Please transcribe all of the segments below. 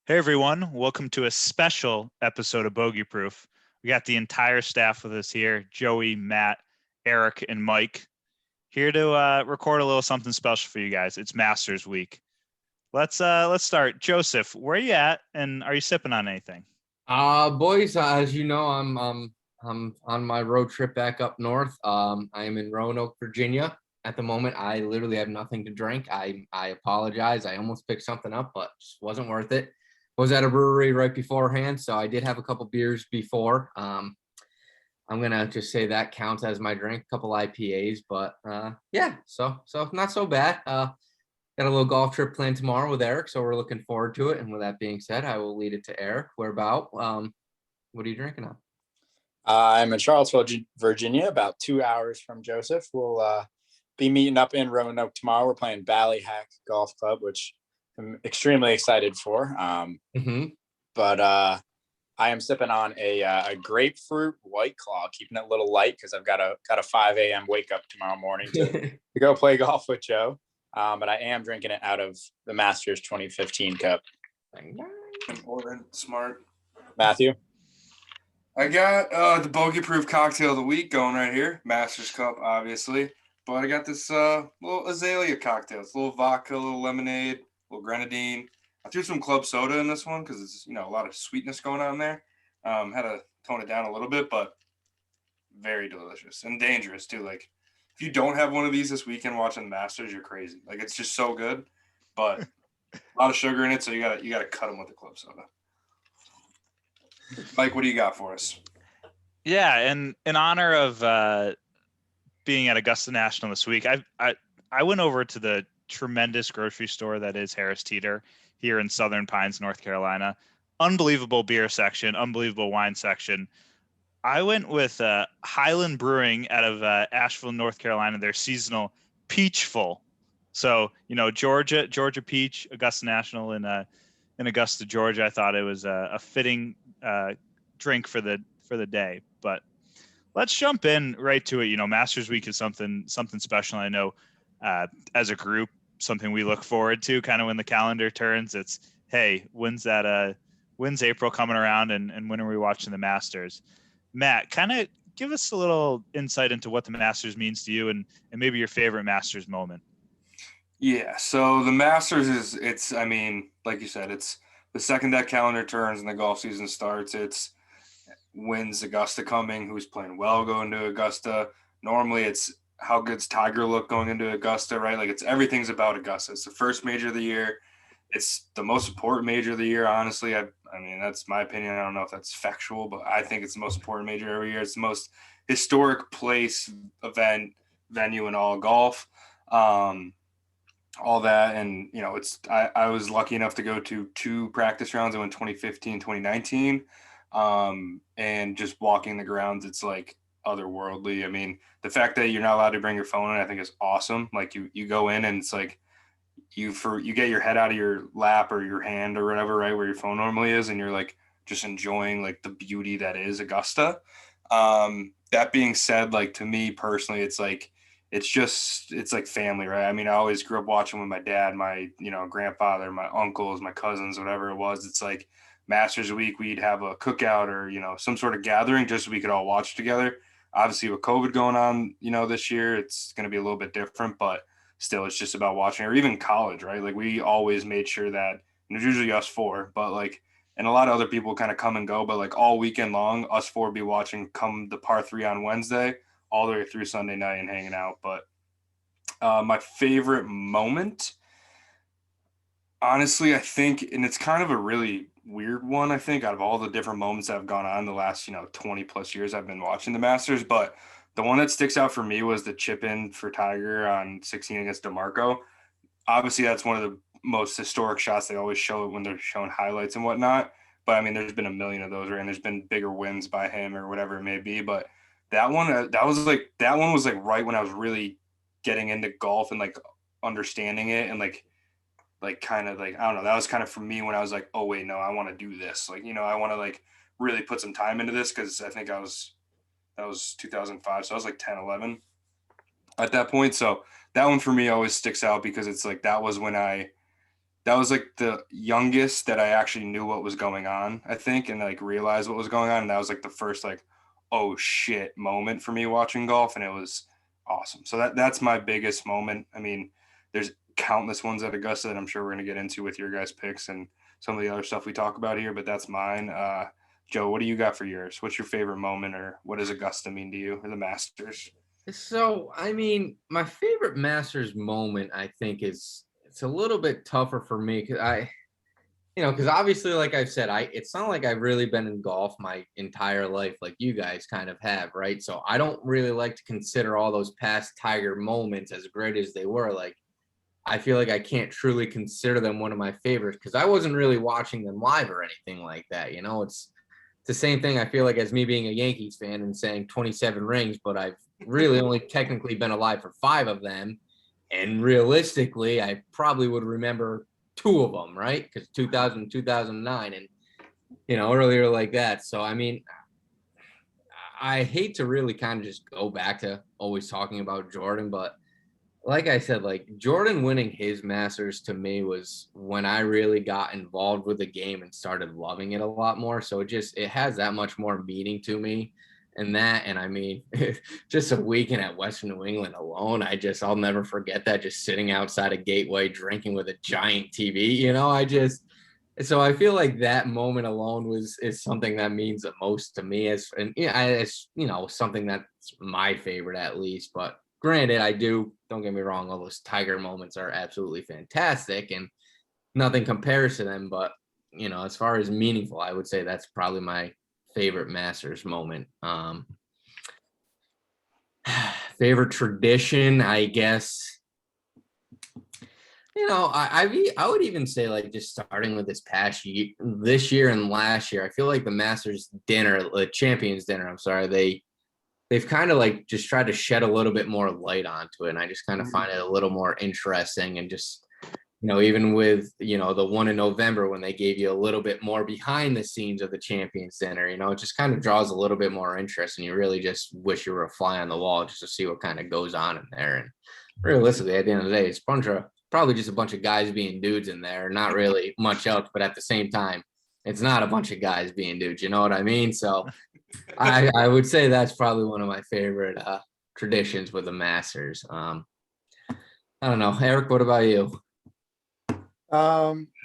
Hey everyone, welcome to a special episode of Bogey Proof. We got the entire staff with us here, Joey, Matt, Eric, and Mike, here to record a little something special for you guys. It's Masters Week. Let's start. Joseph, where are you at, and are you sipping on anything? Boys, as you know, I'm on my road trip back up north. I am in Roanoke, Virginia at the moment. I literally have nothing to drink. I apologize. I almost picked something up, but just wasn't worth it. Was at a brewery right beforehand, so I did have a couple beers before. I'm gonna just say that counts as my drink, a couple IPAs, but yeah, so not so bad. Got a little golf trip planned tomorrow with Eric, so we're looking forward to it. And with that being said, I will lead it to Eric. Where about? What are you drinking on? I'm in Charlottesville, Virginia, about 2 hours from Joseph. We'll be meeting up in Roanoke tomorrow. We're playing Ballyhack Golf Club, which I'm extremely excited for. Mm-hmm. But I am sipping on a grapefruit White Claw, keeping it a little light because I've got a 5 a.m. wake up tomorrow morning to go play golf with Joe. But I am drinking it out of the Masters 2015 cup. Important, smart. Matthew? I got the Bogey Proof cocktail of the week going right here. Masters Cup, obviously. But I got this little azalea cocktail. It's a little vodka, a little lemonade, a little grenadine. I threw some club soda in this one because it's a lot of sweetness going on there. Had to tone it down a little bit, but very delicious and dangerous too. Like if you don't have one of these this weekend watching the Masters, you're crazy. Like it's just so good, but a lot of sugar in it, so you gotta cut them with the club soda. Mike, what do you got for us? Yeah, and in honor of being at Augusta National this week, I went over to the tremendous grocery store that is Harris Teeter here in Southern Pines, North Carolina. Unbelievable beer section, unbelievable wine section. I went with Highland Brewing out of Asheville, North Carolina. Their seasonal Peachful. So Georgia peach, Augusta National in Augusta, Georgia. I thought it was a fitting drink for the day. But let's jump in right to it. Masters Week is something special. I know as a group, something we look forward to kind of when the calendar turns. It's, hey, when's April coming around, and when are we watching the Masters? Matt, kind of give us a little insight into what the Masters means to you and maybe your favorite Masters moment. Yeah, so the Masters like you said, it's the second that calendar turns and the golf season starts. It's when's Augusta coming, who's playing well going to Augusta. Normally it's how good's Tiger look going into Augusta, right? Like everything's about Augusta. It's the first major of the year. It's the most important major of the year, honestly. I mean, that's my opinion. I don't know if that's factual, but I think it's the most important major every year. It's the most historic place, event, venue in all golf. All that. And, I was lucky enough to go to 2 practice rounds. I went 2015, 2019. And just walking the grounds, it's like otherworldly. I mean, the fact that you're not allowed to bring your phone in, I think is awesome. Like you go in and it's like you get your head out of your lap or your hand or whatever, right, where your phone normally is, and you're like just enjoying like the beauty that is Augusta. That being said, like to me personally, it's like family, right? I mean, I always grew up watching with my dad, my grandfather, my uncles, my cousins, whatever it was. It's like Masters Week, we'd have a cookout or some sort of gathering just so we could all watch together. Obviously, with COVID going on, this year, it's going to be a little bit different, but still, it's just about watching. Or even college, right? Like we always made sure that, and there's usually us 4, but like, and a lot of other people kind of come and go, but like all weekend long, us 4 be watching come the par 3 on Wednesday all the way through Sunday night and hanging out. But my favorite moment, honestly, I think, and it's kind of a really weird one, I think, out of all the different moments that have gone on the last, 20 plus years I've been watching the Masters, but the one that sticks out for me was the chip in for Tiger on 16 against DeMarco. Obviously, that's one of the most historic shots. They always show it when they're showing highlights and whatnot. But I mean, there's been a million of those, right? And there's been bigger wins by him or whatever it may be. But that one was like right when I was really getting into golf and like understanding it and like kind of like, I don't know, that was kind of for me when I was like, oh wait, no, I want to do this. Like, I want to like really put some time into this, because I think that was 2005. So I was like 10, 11 at that point. So that one for me always sticks out because it's like, that was when I that was like the youngest that I actually knew what was going on, I think, and like realized what was going on. And that was like the first like, oh shit moment for me watching golf, and it was awesome. So that's my biggest moment. I mean, there's countless ones at Augusta that I'm sure we're gonna get into with your guys' picks and some of the other stuff we talk about here, but that's mine. Joe, what do you got for yours? What's your favorite moment, or what does Augusta mean to you, or the Masters? So, I mean, my favorite Masters moment, I think, is it's a little bit tougher for me because because obviously, like I've said, it's not like I've really been in golf my entire life like you guys kind of have, right? So I don't really like to consider all those past Tiger moments as great as they were. Like, I feel like I can't truly consider them one of my favorites because I wasn't really watching them live or anything like that. It's the same thing I feel like as me being a Yankees fan and saying 27 rings, but I've really only technically been alive for 5 of them. And realistically, I probably would remember 2 of them, right? Because 2000, 2009, and, earlier like that. So, I mean, I hate to really kind of just go back to always talking about Jordan, but like I said, like Jordan winning his Masters to me was when I really got involved with the game and started loving it a lot more. So it has that much more meaning to me. And I mean, just a weekend at Western New England alone, I'll never forget that, just sitting outside a Gateway drinking with a giant TV. So I feel like that moment alone is something that means the most to me as something that's my favorite at least. But granted, don't get me wrong, all those Tiger moments are absolutely fantastic and nothing compares to them. But, as far as meaningful, I would say that's probably my favorite Masters moment. Favorite tradition, I guess. I would even say, like, just starting with this year and last year, I feel like the Masters dinner, the Champions dinner, I'm sorry, they've kind of like just tried to shed a little bit more light onto it. And I just kind of find it a little more interesting. And just, even with, the one in November when they gave you a little bit more behind the scenes of the Champions Dinner, it just kind of draws a little bit more interest. And you really just wish you were a fly on the wall just to see what kind of goes on in there. And realistically, at the end of the day, it's probably just a bunch of guys being dudes in there, not really much else. But at the same time, it's not a bunch of guys being dudes. You know what I mean? So I would say that's probably one of my favorite traditions with the Masters. I don't know, Eric. What about you?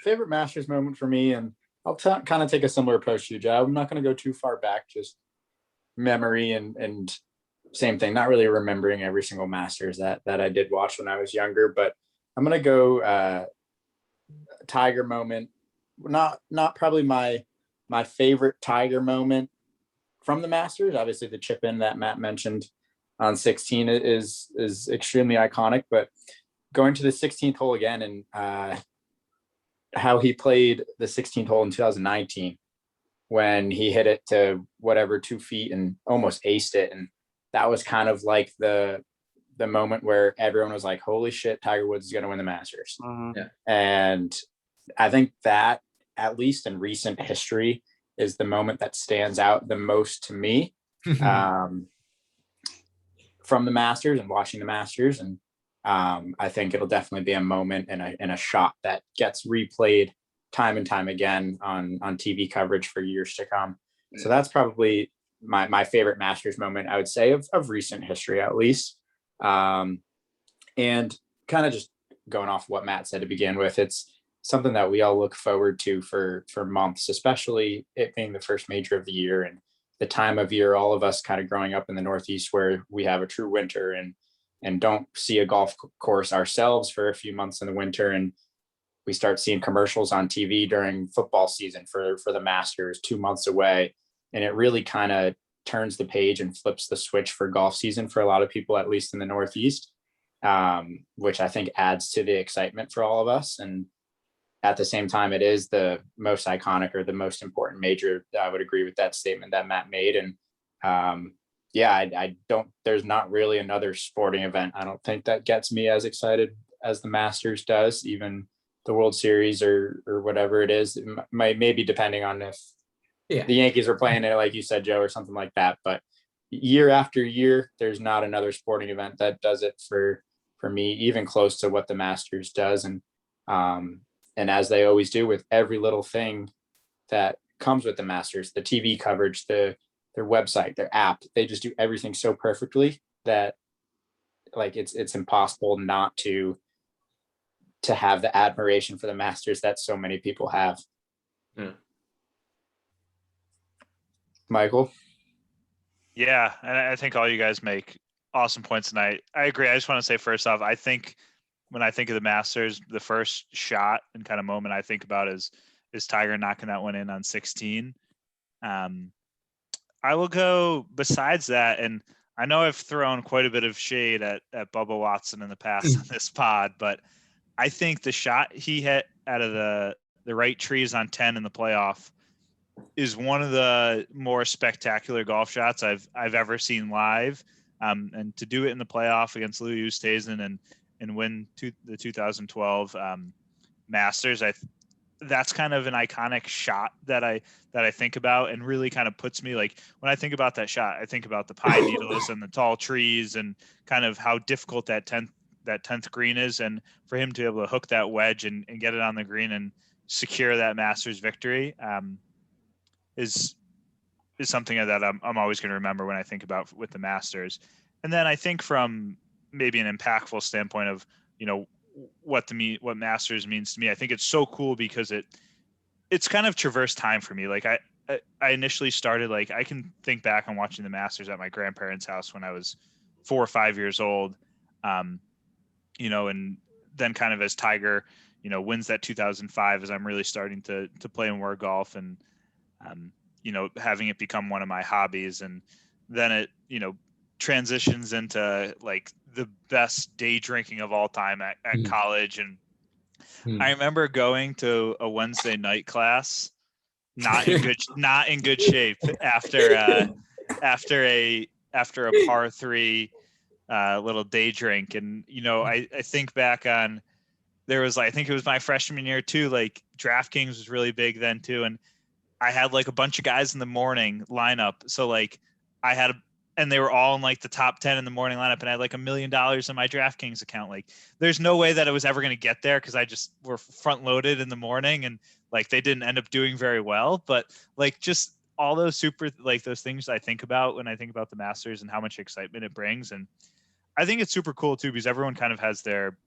Favorite Masters moment for me, and I'll kind of take a similar approach to you, Joe. I'm not going to go too far back, just memory and same thing. Not really remembering every single Masters that I did watch when I was younger, but I'm going to go Tiger moment. Not probably my favorite Tiger moment from the Masters. Obviously, the chip in that Matt mentioned on 16 is extremely iconic. But going to the 16th hole again, and how he played the 16th hole in 2019 when he hit it to whatever 2 feet and almost aced it, and that was kind of like the moment where everyone was like, "Holy shit, Tiger Woods is going to win the Masters." Yeah. And I think that, at least in recent history, is the moment that stands out the most to me from the Masters and watching the Masters. And I think it'll definitely be a moment and a shot that gets replayed time and time again on TV coverage for years to come. So that's probably my favorite Masters moment, I would say, of recent history, at least. And kind of just going off what Matt said to begin with, it's something that we all look forward to for months, especially it being the first major of the year and the time of year, all of us kind of growing up in the Northeast where we have a true winter and don't see a golf course ourselves for a few months in the winter. And we start seeing commercials on TV during football season for the Masters 2 months away. And it really kind of turns the page and flips the switch for golf season for a lot of people, at least in the Northeast, which I think adds to the excitement for all of us. And at the same time, it is the most iconic or the most important major. I would agree with that statement that Matt made. And I don't, there's not really another sporting event, I don't think, that gets me as excited as the Masters does, even the World Series or whatever it is. It maybe depending on if the Yankees are playing it, like you said, Joe, or something like that. But year after year, there's not another sporting event that does it for me, even close to what the Masters does. And And as they always do with every little thing that comes with the Masters, the TV coverage, their website, their app, they just do everything so perfectly that like it's impossible not to have the admiration for the Masters that so many people have. Yeah. Michael? Yeah, and I think all you guys make awesome points tonight. I agree. I just want to say first off, I think when I think of the Masters, the first shot and kind of moment I think about is Tiger knocking that one in on 16. I will go besides that, and I know I've thrown quite a bit of shade at Bubba Watson in the past on this pod, but I think the shot he hit out of the right trees on 10 in the playoff is one of the more spectacular golf shots I've ever seen live. And to do it in the playoff against Louis Oosthuizen and win the 2012 Masters, that's kind of an iconic shot that I think about, and really kind of puts me, like, when I think about that shot, I think about the pine needles and the tall trees and kind of how difficult that 10th green is. And for him to be able to hook that wedge and get it on the green and secure that Masters victory is something that I'm always going to remember when I think about with the Masters. And then I think from maybe an impactful standpoint of, what Masters means to me, I think it's so cool because it's kind of traversed time for me. Like I initially started, like, I can think back on watching the Masters at my grandparents' house when I was 4 or 5 years old. And then kind of as Tiger, wins that 2005, as I'm really starting to play more golf and, having it become one of my hobbies. And then it, transitions into like the best day drinking of all time at college. And I remember going to a Wednesday night class, not in good shape after a par 3 little day drink. And, I think back on, I think it was my freshman year too, like DraftKings was really big then too. And I had like a bunch of guys in the morning lineup. So like and they were all in like the top 10 in the morning lineup, and I had like $1 million in my DraftKings account. Like there's no way that I was ever going to get there, because I just were front loaded in the morning, and like they didn't end up doing very well. But like just all those those things I think about when I think about the Masters and how much excitement it brings. And I think it's super cool too, because everyone kind of has their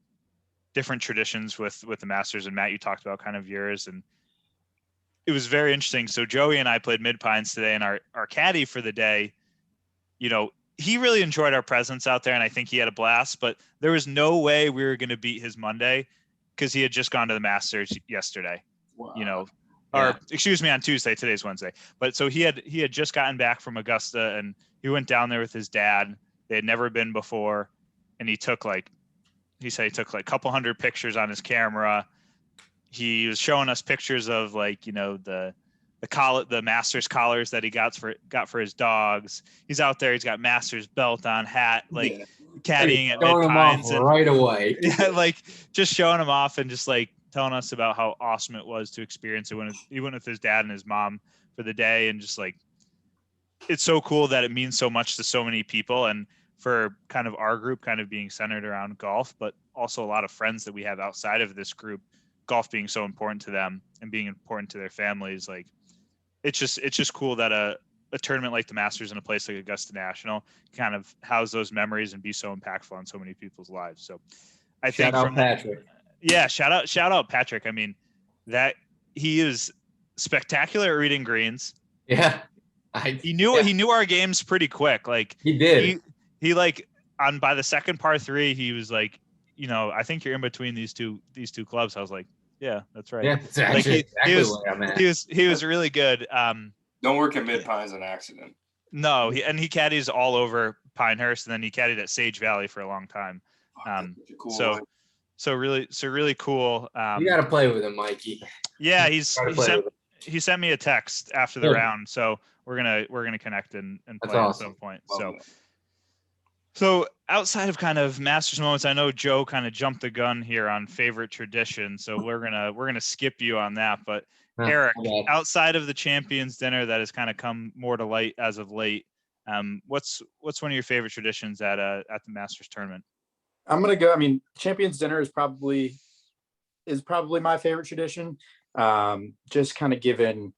different traditions with the Masters. And Matt, you talked about kind of yours, and it was very interesting. So Joey and I played Mid Pines today, and our caddy for the day, he really enjoyed our presence out there, and I think he had a blast, but there was no way we were going to beat his Monday, because he had just gone to the Masters yesterday. Wow. Or excuse me, on Tuesday. Today's Wednesday. But so he had just gotten back from Augusta, and he went down there with his dad. They had never been before, and he said he took like a couple hundred pictures on his camera. He was showing us pictures of like, the Masters collars that he got for his dogs. He's out there. He's got Masters belt on, hat, like caddying at Mid Pines, and right away. Yeah, like just showing him off and just like telling us about how awesome it was to experience it when he went with his dad and his mom for the day. And just like, it's so cool that it means so much to so many people, and for kind of our group kind of being centered around golf, but also a lot of friends that we have outside of this group, golf being so important to them and being important to their families. Like, it's just cool that a tournament like the Masters in a place like Augusta National kind of house those memories and be so impactful on so many people's lives. So I think shout out Patrick. Shout out Patrick. I mean, that he is spectacular at reading greens. Yeah. He knew our games pretty quick. Like he did. He like by the second par 3, he was like, I think you're in between these two clubs. I was like, yeah, that's right. Yeah, that's actually exactly where I'm at. He was really good. Don't work at Mid Pines an accident. No, he caddies all over Pinehurst, and then he caddied at Sage Valley for a long time. Cool so really cool. You got to play with him, Mikey. Yeah, he sent me a text after the round, so we're gonna connect and play at some point. So outside of kind of Masters moments, I know Joe kind of jumped the gun here on favorite tradition, so we're gonna skip you on that. But Eric, outside of the Champions Dinner that has kind of come more to light as of late, what's one of your favorite traditions at the Masters tournament? I'm gonna go. I mean, Champions Dinner is probably is probably my favorite tradition. Just kind of given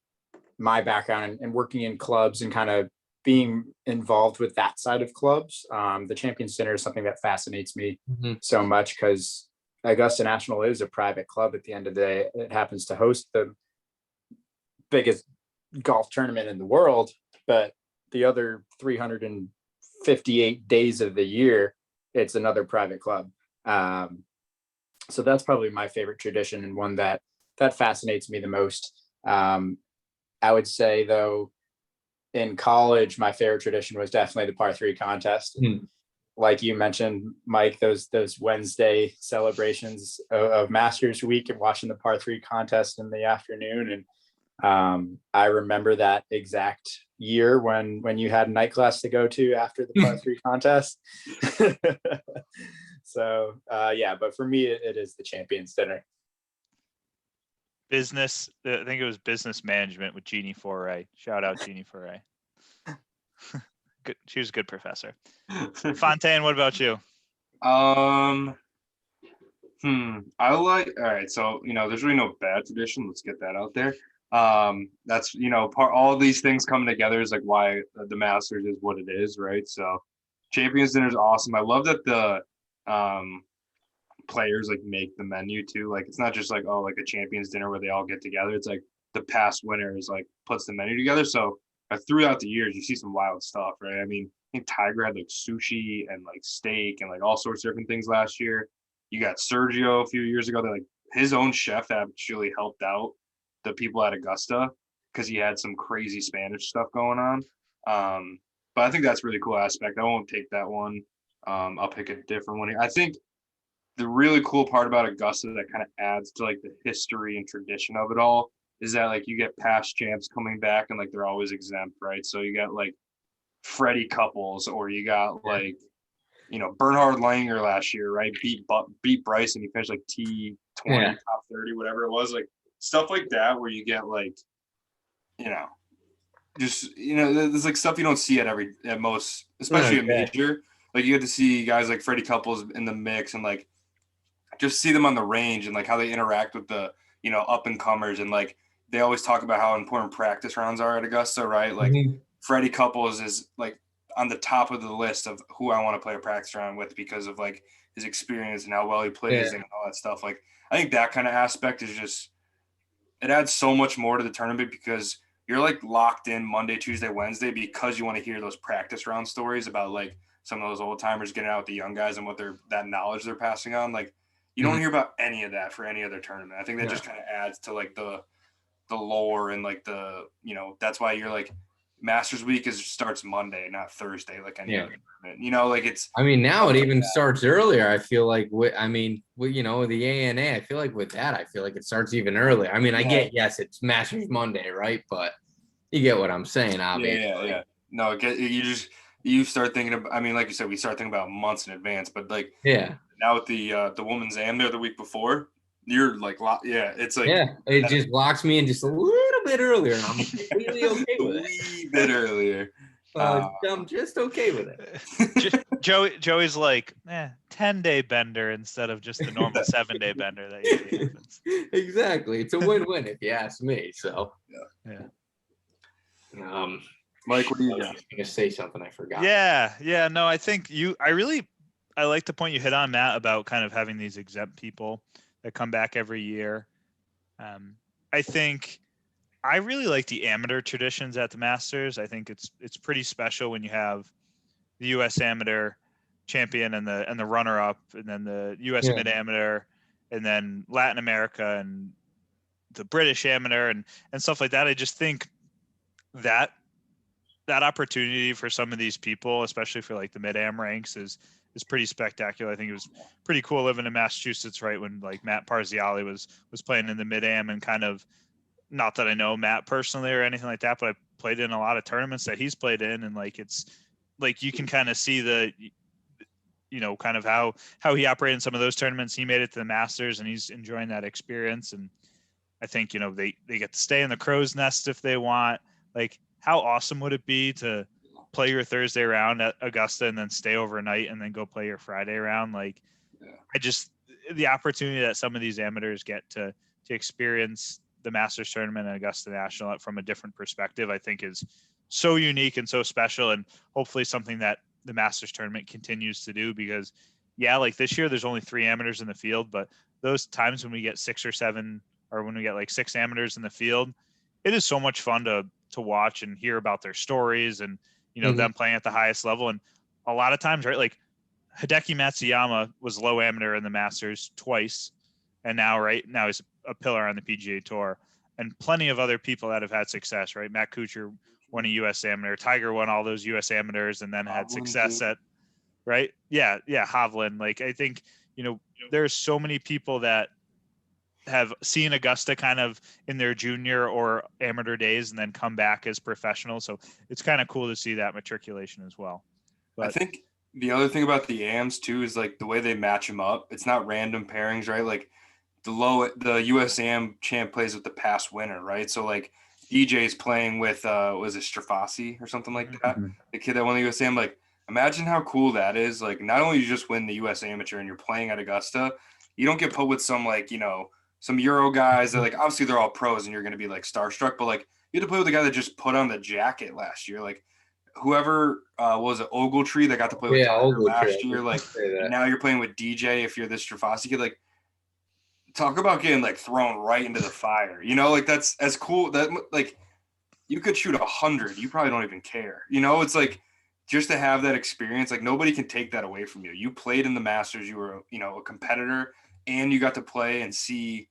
my background and working in clubs and kind of being involved with that side of clubs. The Champions Dinner is something that fascinates me so much because Augusta National is a private club at the end of the day. It happens to host the biggest golf tournament in the world, but the other 358 days of the year, it's another private club. So that's probably my favorite tradition and one that fascinates me the most. I would say though, in college, my favorite tradition was definitely the par 3 contest. Like you mentioned, Mike, those Wednesday celebrations of Masters Week and watching the par 3 contest in the afternoon. And I remember that exact year when you had night class to go to after the par 3 contest. So yeah, but for me, it is the Champions Dinner. I think it was business management with Jeannie Foray. Shout out Jeannie Foray. Good. She was a good professor. Fontaine, what about you? I like, all right, so there's really no bad tradition. Let's get that out there. That's all these things coming together is like why the Masters is what it is, right? So Champions Dinner is awesome. I love that the players like make the menu too. Like it's not just like like a Champions Dinner where they all get together. It's like the past winners like puts the menu together. So throughout the years you see some wild stuff, right? I mean, I think Tiger had like sushi and like steak and like all sorts of different things last year. You got Sergio a few years ago that like his own chef actually helped out the people at Augusta because he had some crazy Spanish stuff going on. But I think that's a really cool aspect. I won't take that one. I'll pick a different one. I think the really cool part about Augusta that kind of adds to like the history and tradition of it all is that like you get past champs coming back and like they're always exempt, right? So you got like Freddie Couples, or you got like Bernhard Langer last year, right? Beat Bryson. He finished like T20, top 30, whatever it was. Like stuff like that where you get like there's like stuff you don't see at most, especially a major. Like you get to see guys like Freddie Couples in the mix and like just see them on the range and like how they interact with the up and comers, and like they always talk about how important practice rounds are at Augusta, right? Like Freddie Couples is like on the top of the list of who I want to play a practice round with because of like his experience and how well he plays and all that stuff. Like I think that kind of aspect is just, it adds so much more to the tournament because you're like locked in Monday, Tuesday, Wednesday because you want to hear those practice round stories about like some of those old timers getting out with the young guys and what that knowledge they're passing on. Like you don't hear about any of that for any other tournament. I think that just kind of adds to like the lore and like the, that's why you're like Masters Week starts Monday, not Thursday, like any other tournament. Like it's. I mean, now it even starts earlier. I feel like with the ANA, I feel like with that, I feel like it starts even earlier. I mean, I get, yes, it's Masters Monday, right? But you get what I'm saying, obviously. Yeah. No, you start thinking about. I mean, like you said, we start thinking about months in advance. But like, now with the women's AM there the week before, you're like, it's like, it just locks me in just a little bit earlier, and I'm completely okay with it. A wee bit earlier. I'm just okay with it. Joey's like 10-day bender instead of just the normal 7-day bender that usually happens. Exactly, it's a win-win if you ask me. So Mike, what do you got? I was gonna say something I forgot. No, I think I like the point you hit on, Matt, about kind of having these exempt people that come back every year. I think I really like the amateur traditions at the Masters. I think it's pretty special when you have the U.S. Amateur champion and the runner-up, and then the U.S. Mid Amateur, and then Latin America and the British Amateur and stuff like that. I just think that opportunity for some of these people, especially for like the mid-am ranks, is pretty spectacular. I think it was pretty cool living in Massachusetts, right, when like Matt Parziali was playing in the mid-am, and kind of, not that I know Matt personally or anything like that, but I played in a lot of tournaments that he's played in, and like it's like you can kind of see the kind of how he operated in some of those tournaments. He made it to the Masters and he's enjoying that experience, and I think they get to stay in the crow's nest if they want. Like, how awesome would it be to play your Thursday round at Augusta and then stay overnight and then go play your Friday round? Like, the opportunity that some of these amateurs get to experience the Masters tournament and Augusta National from a different perspective, I think is so unique and so special, and hopefully something that the Masters tournament continues to do, because yeah, like this year there's only 3 amateurs in the field, but those times when we get 6 or 7, or when we get like 6 amateurs in the field, it is so much fun to watch and hear about their stories and, you know, them playing at the highest level. And a lot of times, right, like Hideki Matsuyama was low amateur in the Masters twice, and now he's a pillar on the PGA Tour, and plenty of other people that have had success, right? Matt Kuchar won a U.S. Amateur, Tiger won all those U.S. Amateurs, and then had success at, right? Yeah, Hovland. Like, I think, you know, there's so many people that have seen Augusta kind of in their junior or amateur days and then come back as professionals. So it's kind of cool to see that matriculation as well. But I think the other thing about the AMs too is like the way they match them up. It's not random pairings, right? Like the USAM champ plays with the past winner, right? So like DJ's playing with was it Strafasi or something like that? The kid that won the USAM. Like, imagine how cool that is. Like, not only you just win the US Amateur and you're playing at Augusta, you don't get put with some like, you know, some Euro guys that like obviously they're all pros and you're gonna be like starstruck, but like you had to play with the guy that just put on the jacket last year. Like, whoever was it Ogletree that got to play with Tiger last year, like now you're playing with DJ if you're this Strafasi kid, like talk about getting like thrown right into the fire, you know, like that's as cool that like you could shoot 100, you probably don't even care, you know. It's like just to have that experience, like nobody can take that away from you. You played in the Masters, you were, you know, a competitor, and you got to play and see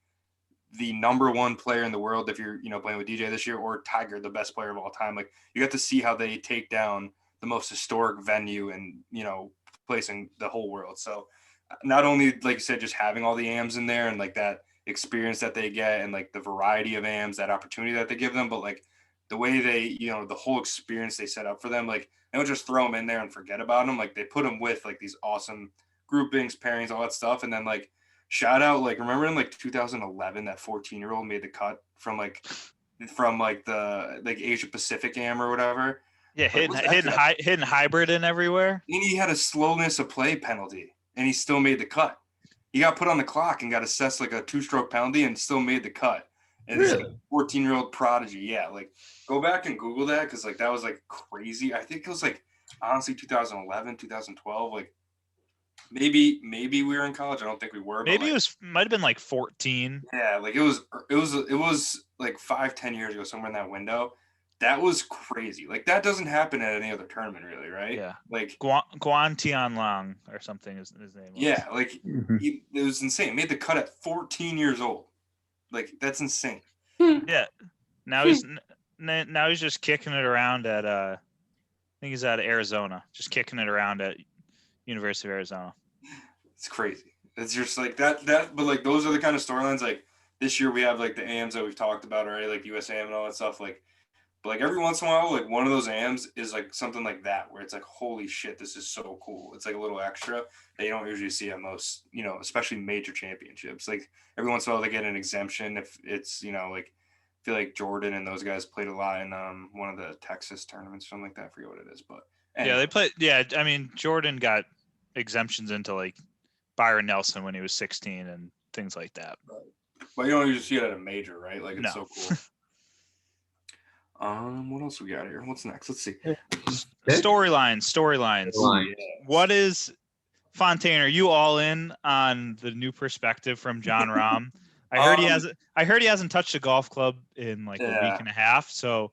the number 1 player in the world if you're, you know, playing with DJ this year, or Tiger, the best player of all time. Like, you got to see how they take down the most historic venue and, you know, placing the whole world. So not only, like you said, just having all the AMs in there and like that experience that they get and like the variety of AMs, that opportunity that they give them, but like the way they, you know, the whole experience they set up for them, like they don't just throw them in there and forget about them. Like, they put them with like these awesome groupings, pairings, all that stuff. And then like, shout out, like, remember in like 2011 that 14-year-old made the cut from the like Asia Pacific AM or whatever. Yeah, hidden hybrid in everywhere. And he had a slowness of play penalty, and he still made the cut. He got put on the clock and got assessed like a 2-stroke penalty, and still made the cut. And really? This 14-year-old prodigy, yeah. Like, go back and Google that, because like that was like crazy. I think it was like honestly 2011, 2012, like. Maybe we were in college. I don't think we were. Maybe like, it might have been like 14. Yeah, like it was like 5-10 years ago, somewhere in that window. That was crazy. Like, that doesn't happen at any other tournament, really, right? Yeah. Like Guan Tianlang or something is his name. Yeah, like it was insane. He made the cut at 14 years old. Like, that's insane. Yeah. Now he's just kicking it around at I think he's out of Arizona, just kicking it around at University of Arizona. It's crazy. It's just like that, but like those are the kind of storylines. Like, this year we have like the AMs that we've talked about already, like USAM and all that stuff. Like, but like every once in a while, like one of those AMs is like something like that, where it's like, holy shit, this is so cool. It's like a little extra that you don't usually see at most, you know, especially major championships. Like, every once in a while they get an exemption if it's, you know, like, I feel like Jordan and those guys played a lot in one of the Texas tournaments, something like that. I forget what it is, but anyway. Yeah, they played. Yeah, I mean, Jordan got exemptions into like Byron Nelson when he was 16 and things like that. Right. But you don't usually see it at a major, right? Like, it's so cool. What else we got here? What's next? Let's see. Storylines. What is Fontaine? Are you all in on the new perspective from John Rahm? I heard he hasn't touched a golf club in like a week and a half. So,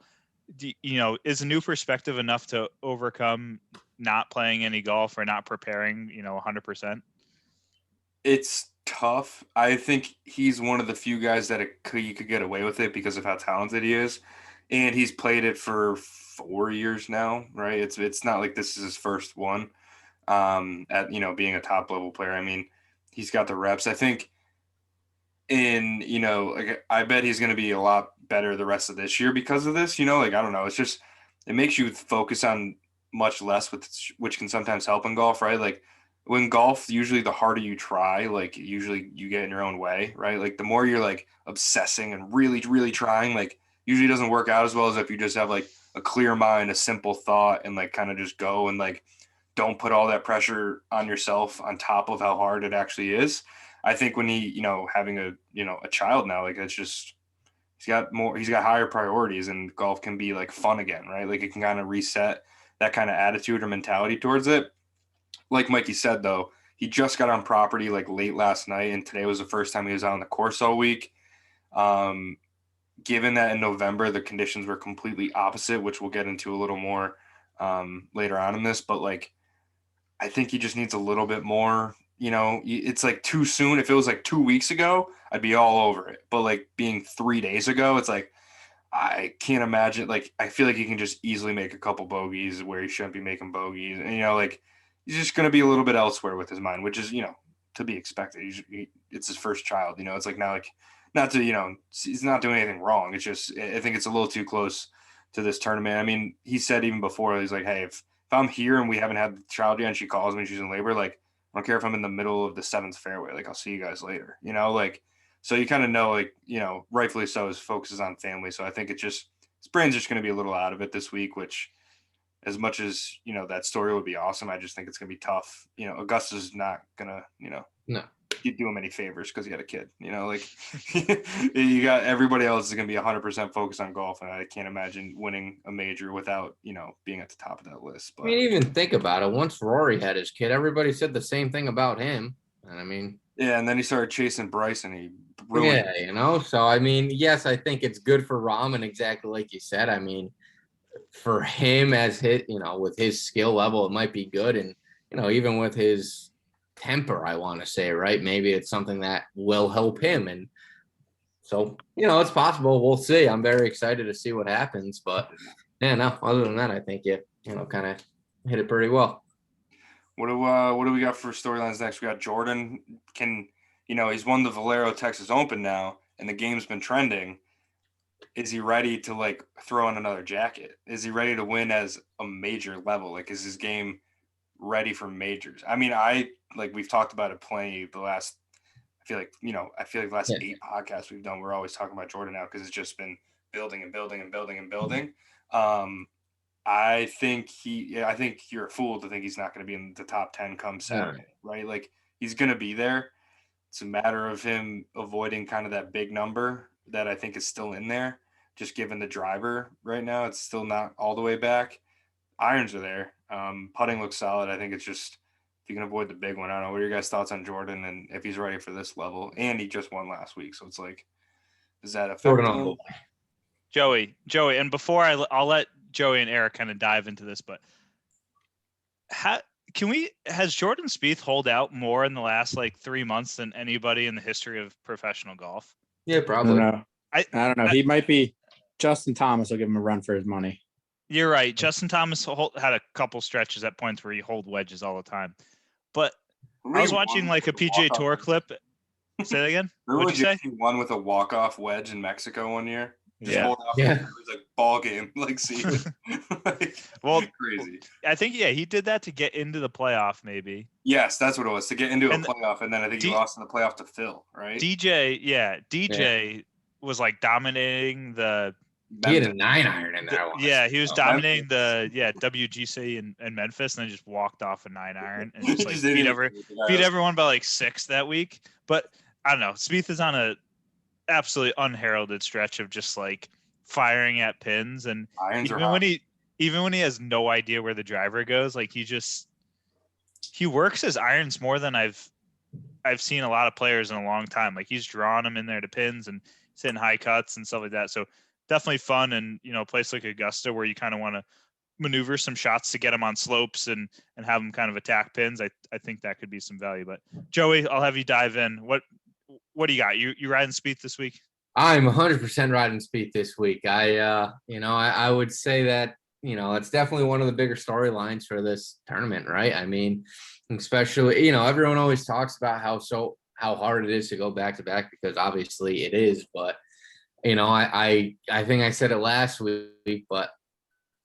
you know, is a new perspective enough to overcome not playing any golf or not preparing, you know, 100%? It's tough. I think he's one of the few guys that you could get away with it because of how talented he is. And he's played it for 4 years now, right? It's not like this is his first one at, you know, being a top level player. I mean, he's got the reps. I think you know, like, I bet he's going to be a lot better the rest of this year because of this, you know, like, I don't know. It's just, it makes you focus on much less, which can sometimes help in golf, right? Like, when golf, usually the harder you try, like, usually you get in your own way, right? Like, the more you're like obsessing and really, really trying, like, usually doesn't work out as well as if you just have like a clear mind, a simple thought, and like kind of just go and like don't put all that pressure on yourself on top of how hard it actually is. I think when he, having a child now, like it's just, he's got higher priorities, and golf can be like fun again, right? Like it can kind of reset that kind of attitude or mentality towards it. Like Mikey said, though, he just got on property like late last night, and today was the first time he was out on the course all week. Given that in November the conditions were completely opposite, which we'll get into a little more later on in this, but like I think he just needs a little bit more. It's like too soon. If it was like 2 weeks ago, I'd be all over it. But like being 3 days ago, it's like I can't imagine. Like I feel like he can just easily make a couple bogeys where he shouldn't be making bogeys, and like he's just going to be a little bit elsewhere with his mind, which is to be expected. It's his first child. It's like not to he's not doing anything wrong. It's just I think it's a little too close to this tournament. I mean, he said even before, he's like, hey, if I'm here and we haven't had the child yet and she calls me and she's in labor, like I don't care if I'm in the middle of the seventh fairway, like I'll see you guys later, like, so you kind of know, like, rightfully so, his focus is on family. So I think his brain's just going to be a little out of it this week, which as much as, that story would be awesome, I just think it's going to be tough. Augusta's not going to, No. do him any favors because he had a kid, like you got everybody else is going to be 100% focused on golf. And I can't imagine winning a major without, being at the top of that list. But I mean, even think about it. Once Rory had his kid, everybody said the same thing about him. And I mean, yeah. And then he started chasing Bryce and he ruined it. So, I mean, yes, I think it's good for Rahm, and exactly like you said, I mean, for him as his, with his skill level, it might be good. And, even with his temper, I want to say, right? Maybe it's something that will help him. And so, it's possible. We'll see. I'm very excited to see what happens. But yeah, no, other than that, I think you kind of hit it pretty well. What do we got for storylines next? We got Jordan. He's won the Valero Texas Open now, and the game's been trending. Is he ready to like throw in another jacket? Is he ready to win as a major level? Like, is his game ready for majors? I mean, we've talked about it plenty the last, I feel like the last 8 podcasts we've done, we're always talking about Jordan now because it's just been building and building and building and building. I think you're a fool to think he's not going to be in the top 10 come Saturday, right? Like he's going to be there. It's a matter of him avoiding kind of that big number that I think is still in there, just given the driver right now. It's still not all the way back. Irons are there. Putting looks solid. I think it's just, if you can avoid the big one. I don't know. What are your guys' thoughts on Jordan and if he's ready for this level? And he just won last week. So it's like, does that affect him? Joey, and before I'll let Joey and Eric kind of dive into this, but has Jordan Spieth hold out more in the last like 3 months than anybody in the history of professional golf? Yeah, probably. I don't know. He might be. Justin Thomas will give him a run for his money. You're right. Justin Thomas had a couple stretches at points where he hold wedges all the time. But I was watching like a PGA Tour clip. Say that again? What'd you say? He won with a walk-off wedge in Mexico one year. Yeah. It was like ball game. Like, see, well, crazy. I think he did that to get into the playoff, maybe. Yes, that's what it was, to get into a playoff, and then I think he lost in the playoff to Phil, right? DJ was like dominating the. He had a 9-iron in that one. Yeah, he was dominating the WGC in Memphis, and then just walked off a 9-iron and just like beat everyone by like 6 that week. But I don't know. Spieth is on a absolutely unheralded stretch of just like firing at pins, and even when he has no idea where the driver goes, like he works his irons more than I've seen a lot of players in a long time. Like he's drawing them in there to pins and hitting high cuts and stuff like that. So definitely fun, and a place like Augusta where you kind of want to maneuver some shots to get them on slopes and have them kind of attack pins. I think that could be some value. But Joey, I'll have you dive in. What do you got? You riding Spieth this week? I'm 100% riding Spieth this week. I would say that, it's definitely one of the bigger storylines for this tournament, right? I mean, especially, everyone always talks about how hard it is to go back to back, because obviously it is, but I think I said it last week, but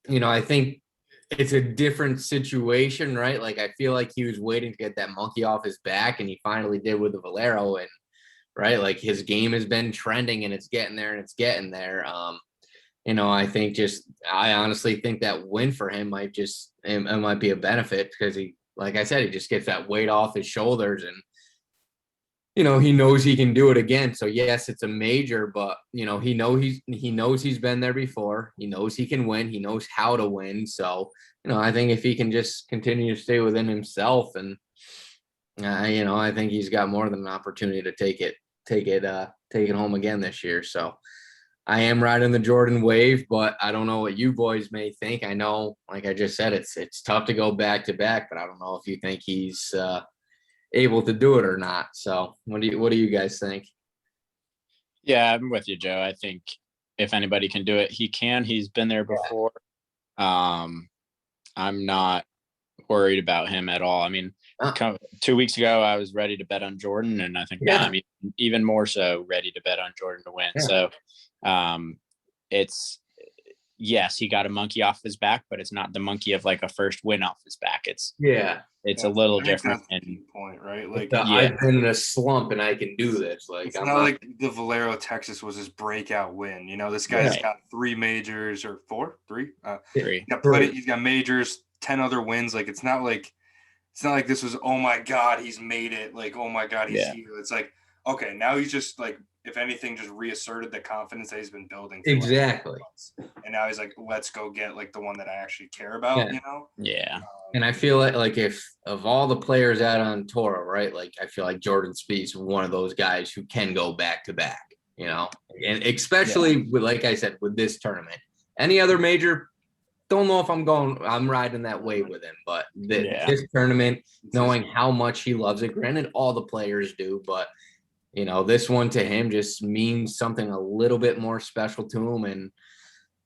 I think it's a different situation, right? Like I feel like he was waiting to get that monkey off his back, and he finally did with the Valero, and right, like his game has been trending, and it's getting there, and it's getting there. I honestly think that win for him might be a benefit, because he, like I said, he just gets that weight off his shoulders, and he knows he can do it again. So yes, it's a major, but he knows he's been there before. He knows he can win. He knows how to win. So I think if he can just continue to stay within himself, and I think he's got more than an opportunity to take it home again this year. So I am riding the Jordan wave, but I don't know what you boys may think. I know, like I just said, it's tough to go back to back, but I don't know if you think he's able to do it or not. So what do you guys think? Yeah, I'm with you, Joe. I think if anybody can do it, he can. He's been there before. I'm not worried about him at all. I mean, 2 weeks ago, I was ready to bet on Jordan, and I think now I'm even more so ready to bet on Jordan to win. So it's yes, he got a monkey off his back, but it's not the monkey of like a first win off his back. It's a little different. That's the key point, right? Like I've been in a slump and I can do this. Like it's not like the Valero Texas was his breakout win. This guy's got 3 majors or 4, 3. Three. He's got majors, 10 other wins. Like it's not like this was, oh my God, he's made it. Like, oh my God, he's here. It's like, okay, now he's just like, if anything, just reasserted the confidence that he's been building. Exactly. And now he's like, let's go get like the one that I actually care about, Yeah. And I feel like if of all the players out on Toro, right? Like I feel like Jordan Spieth's one of those guys who can go back to back, and especially with, like I said, with this tournament. Any other major, don't know if I'm riding that wave with him, but this tournament, knowing how much he loves it, granted all the players do, but this one to him just means something a little bit more special to him. And,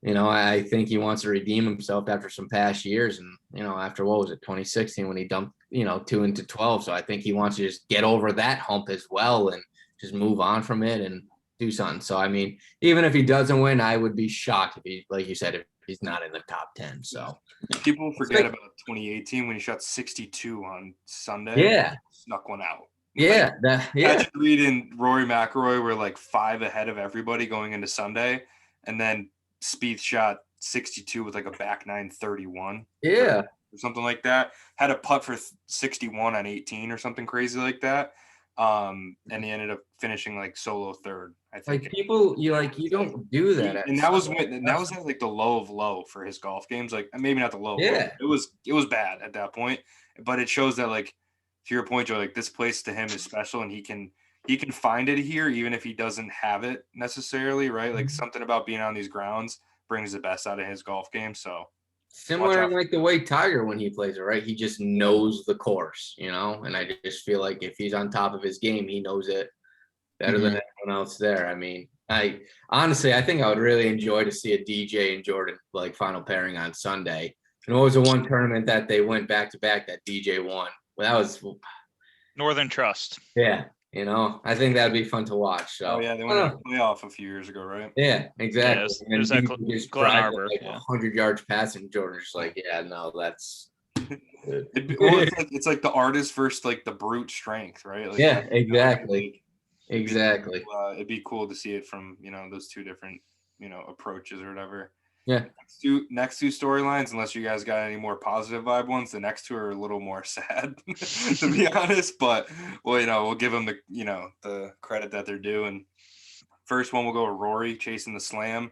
I think he wants to redeem himself after some past years. And, after what was it, 2016 when he dumped, 2 into 12. So I think he wants to just get over that hump as well and just move on from it and do something. So, I mean, even if he doesn't win, I would be shocked if he, like you said, if he's not in the top 10. So people forget about 2018 when he shot 62 on Sunday. Yeah. Snuck one out. Yeah. Imagine reading Rory McIlroy were like 5 ahead of everybody going into Sunday. And then Spieth shot 62 with like a back 931. Yeah. Or something like that. Had a putt for 61 on 18 or something crazy like that. And he ended up finishing like solo third. I think. Like people, you don't do that. And that was at like the low of low for his golf games. Like maybe not the low. Yeah. It was bad at that point. But it shows that, like, to your point, Joe, like this place to him is special, and he can find it here even if he doesn't have it necessarily, right? Like something about being on these grounds brings the best out of his golf game. So similar like the way Tiger when he plays it, right? He just knows the course, and I just feel like if he's on top of his game, he knows it better than anyone else there. I mean, I honestly think I would really enjoy to see a DJ and Jordan like final pairing on Sunday. And what was the one tournament that they went back to back that DJ won? Well, that was Northern Trust. Yeah. I think that'd be fun to watch. So. Oh yeah, they went to the playoff a few years ago, right? Yeah, exactly. Yeah, it was at Glen Arbor. Like 100 yards passing. Jordan's just like, yeah, no, that's. It's like the artist versus like the brute strength, right? Like, yeah, exactly. Exactly. It'd be cool to see it from those two different approaches or whatever. Yeah. Next two storylines, unless you guys got any more positive vibe ones, the next two are a little more sad, to be honest. But we'll give them the credit that they're due. And first one will go with Rory chasing the slam.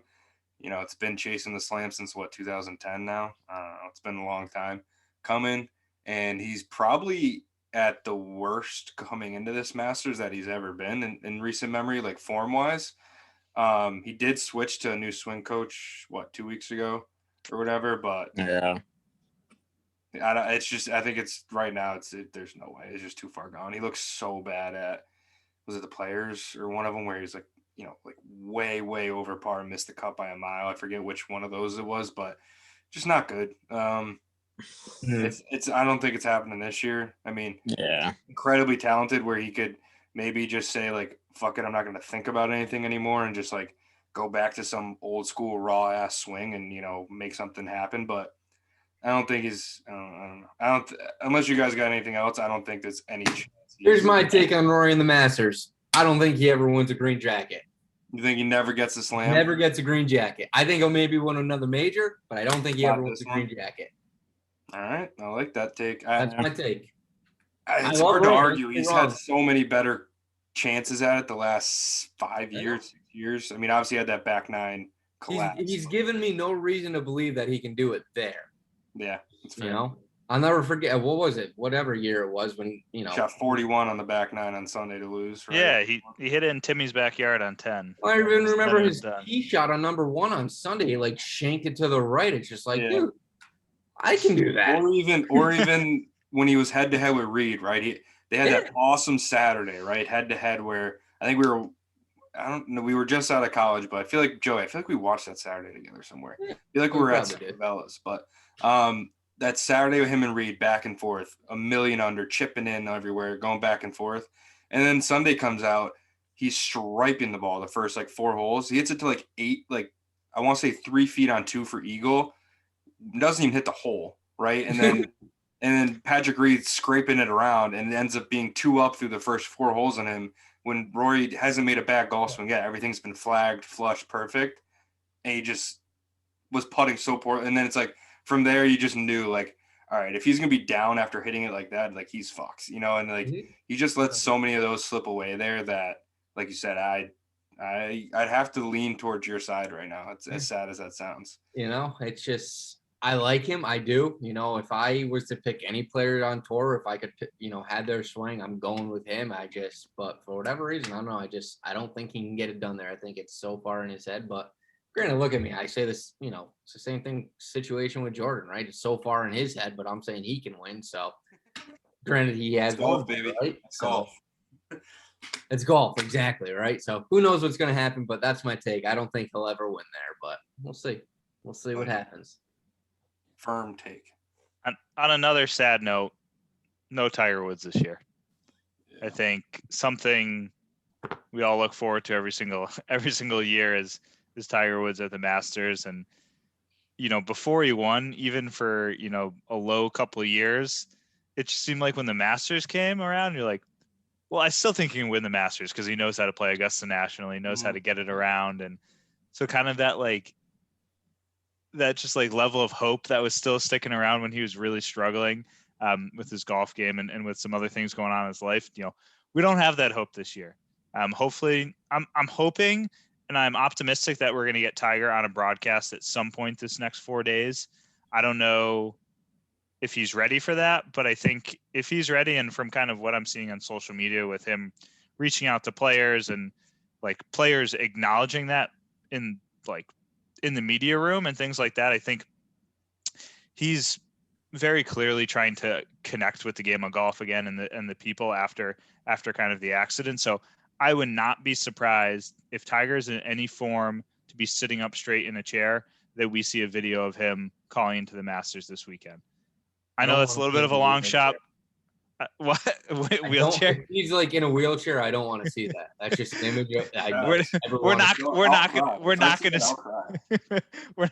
It's been chasing the slam since 2010 now. I don't know. It's been a long time coming, and he's probably at the worst coming into this Masters that he's ever been in recent memory, like form wise. He did switch to a new swing coach 2 weeks ago or whatever, but yeah, I think it's right now there's no way. It's just too far gone. He looks so bad at, was it the Players or one of them where he's like like way over par and missed the cut by a mile. I forget which one of those it was, but just not good. It's I don't think it's happening this year. I mean, incredibly talented where he could maybe just say like, fuck it, I'm not going to think about anything anymore and just like go back to some old school raw ass swing and make something happen. But I don't think I don't unless you guys got anything else, I don't think there's any chance. Here's my take on Rory in the Masters. I don't think he ever wins a green jacket. You think he never gets a slam? Never gets a green jacket. I think he'll maybe win another major, but I don't think he ever wins a green jacket. All right. I like that take. That's my take. It's hard to argue. He's had so many better chances at it the last 5 years, 6 years. I mean, obviously he had that back nine collapse. He's given me no reason to believe that he can do it there. Yeah, that's fair. You know, I'll never forget. What was it? Whatever year it was when, shot 41 on the back nine on Sunday to lose. Right? Yeah, he hit it in Timmy's backyard on 10. I even remember Then it was his done. tee shot on number 1 on Sunday. He like shanked it to the right. It's just like, Yeah. dude, I can do that. Or even when he was head to head with Reed, right? They had that awesome Saturday, right? Head to head where I think I don't know, we were just out of college, but I feel like we watched that Saturday together somewhere. I feel like we were at Sabella's, but that Saturday with him and Reed back and forth, a million under, chipping in everywhere, going back and forth. And then Sunday comes out, he's striping the ball the first like 4 holes. He hits it to like 8, like I want to say 3 feet on 2 for eagle. Doesn't even hit the hole, right? And then Patrick Reed scraping it around and it ends up being 2 up through the first 4 holes on him when Rory hasn't made a bad golf swing yet. Everything's been flagged, flush, perfect. And he just was putting so poor. And then it's like from there you just knew like, all right, if he's gonna be down after hitting it like that, like he's fucked, you know, and like he just lets so many of those slip away there that, like you said, I'd have to lean towards your side right now. It's as sad as that sounds. You know, it's just I like him. I do. You know, if I was to pick any player on tour, if I could, had their swing, I'm going with him. But for whatever reason, I don't know. I don't think he can get it done there. I think it's so far in his head. But granted, look at me. I say this, it's the same situation with Jordan, right? It's so far in his head, but I'm saying he can win. So granted, he has golf, baby. Right? It's golf. It's golf, exactly, right? So who knows what's going to happen, but that's my take. I don't think he'll ever win there, but we'll see. We'll see what happens. Firm take. On another sad note, no Tiger Woods this year. Yeah. I think something we all look forward to every single year is Tiger Woods at the Masters. And, before he won, even for, a low couple of years, it just seemed like when the Masters came around, you're like, well, I still think he can win the Masters because he knows how to play Augusta National. He knows how to get it around. And so kind of that just like level of hope that was still sticking around when he was really struggling with his golf game and with some other things going on in his life. We don't have that hope this year. Hopefully I'm hoping and I'm optimistic that we're going to get Tiger on a broadcast at some point this next 4 days. I don't know if he's ready for that, but I think if he's ready, and from kind of what I'm seeing on social media with him reaching out to players and like players acknowledging that in the media room and things like that, I think he's very clearly trying to connect with the game of golf again and the people after kind of the accident. So I would not be surprised if Tiger's in any form to be sitting up straight in a chair that we see a video of him calling into the Masters this weekend. I know that's a little bit of a long shot. What wheelchair? If he's like in a wheelchair, I don't want to see that. That's just an image. We're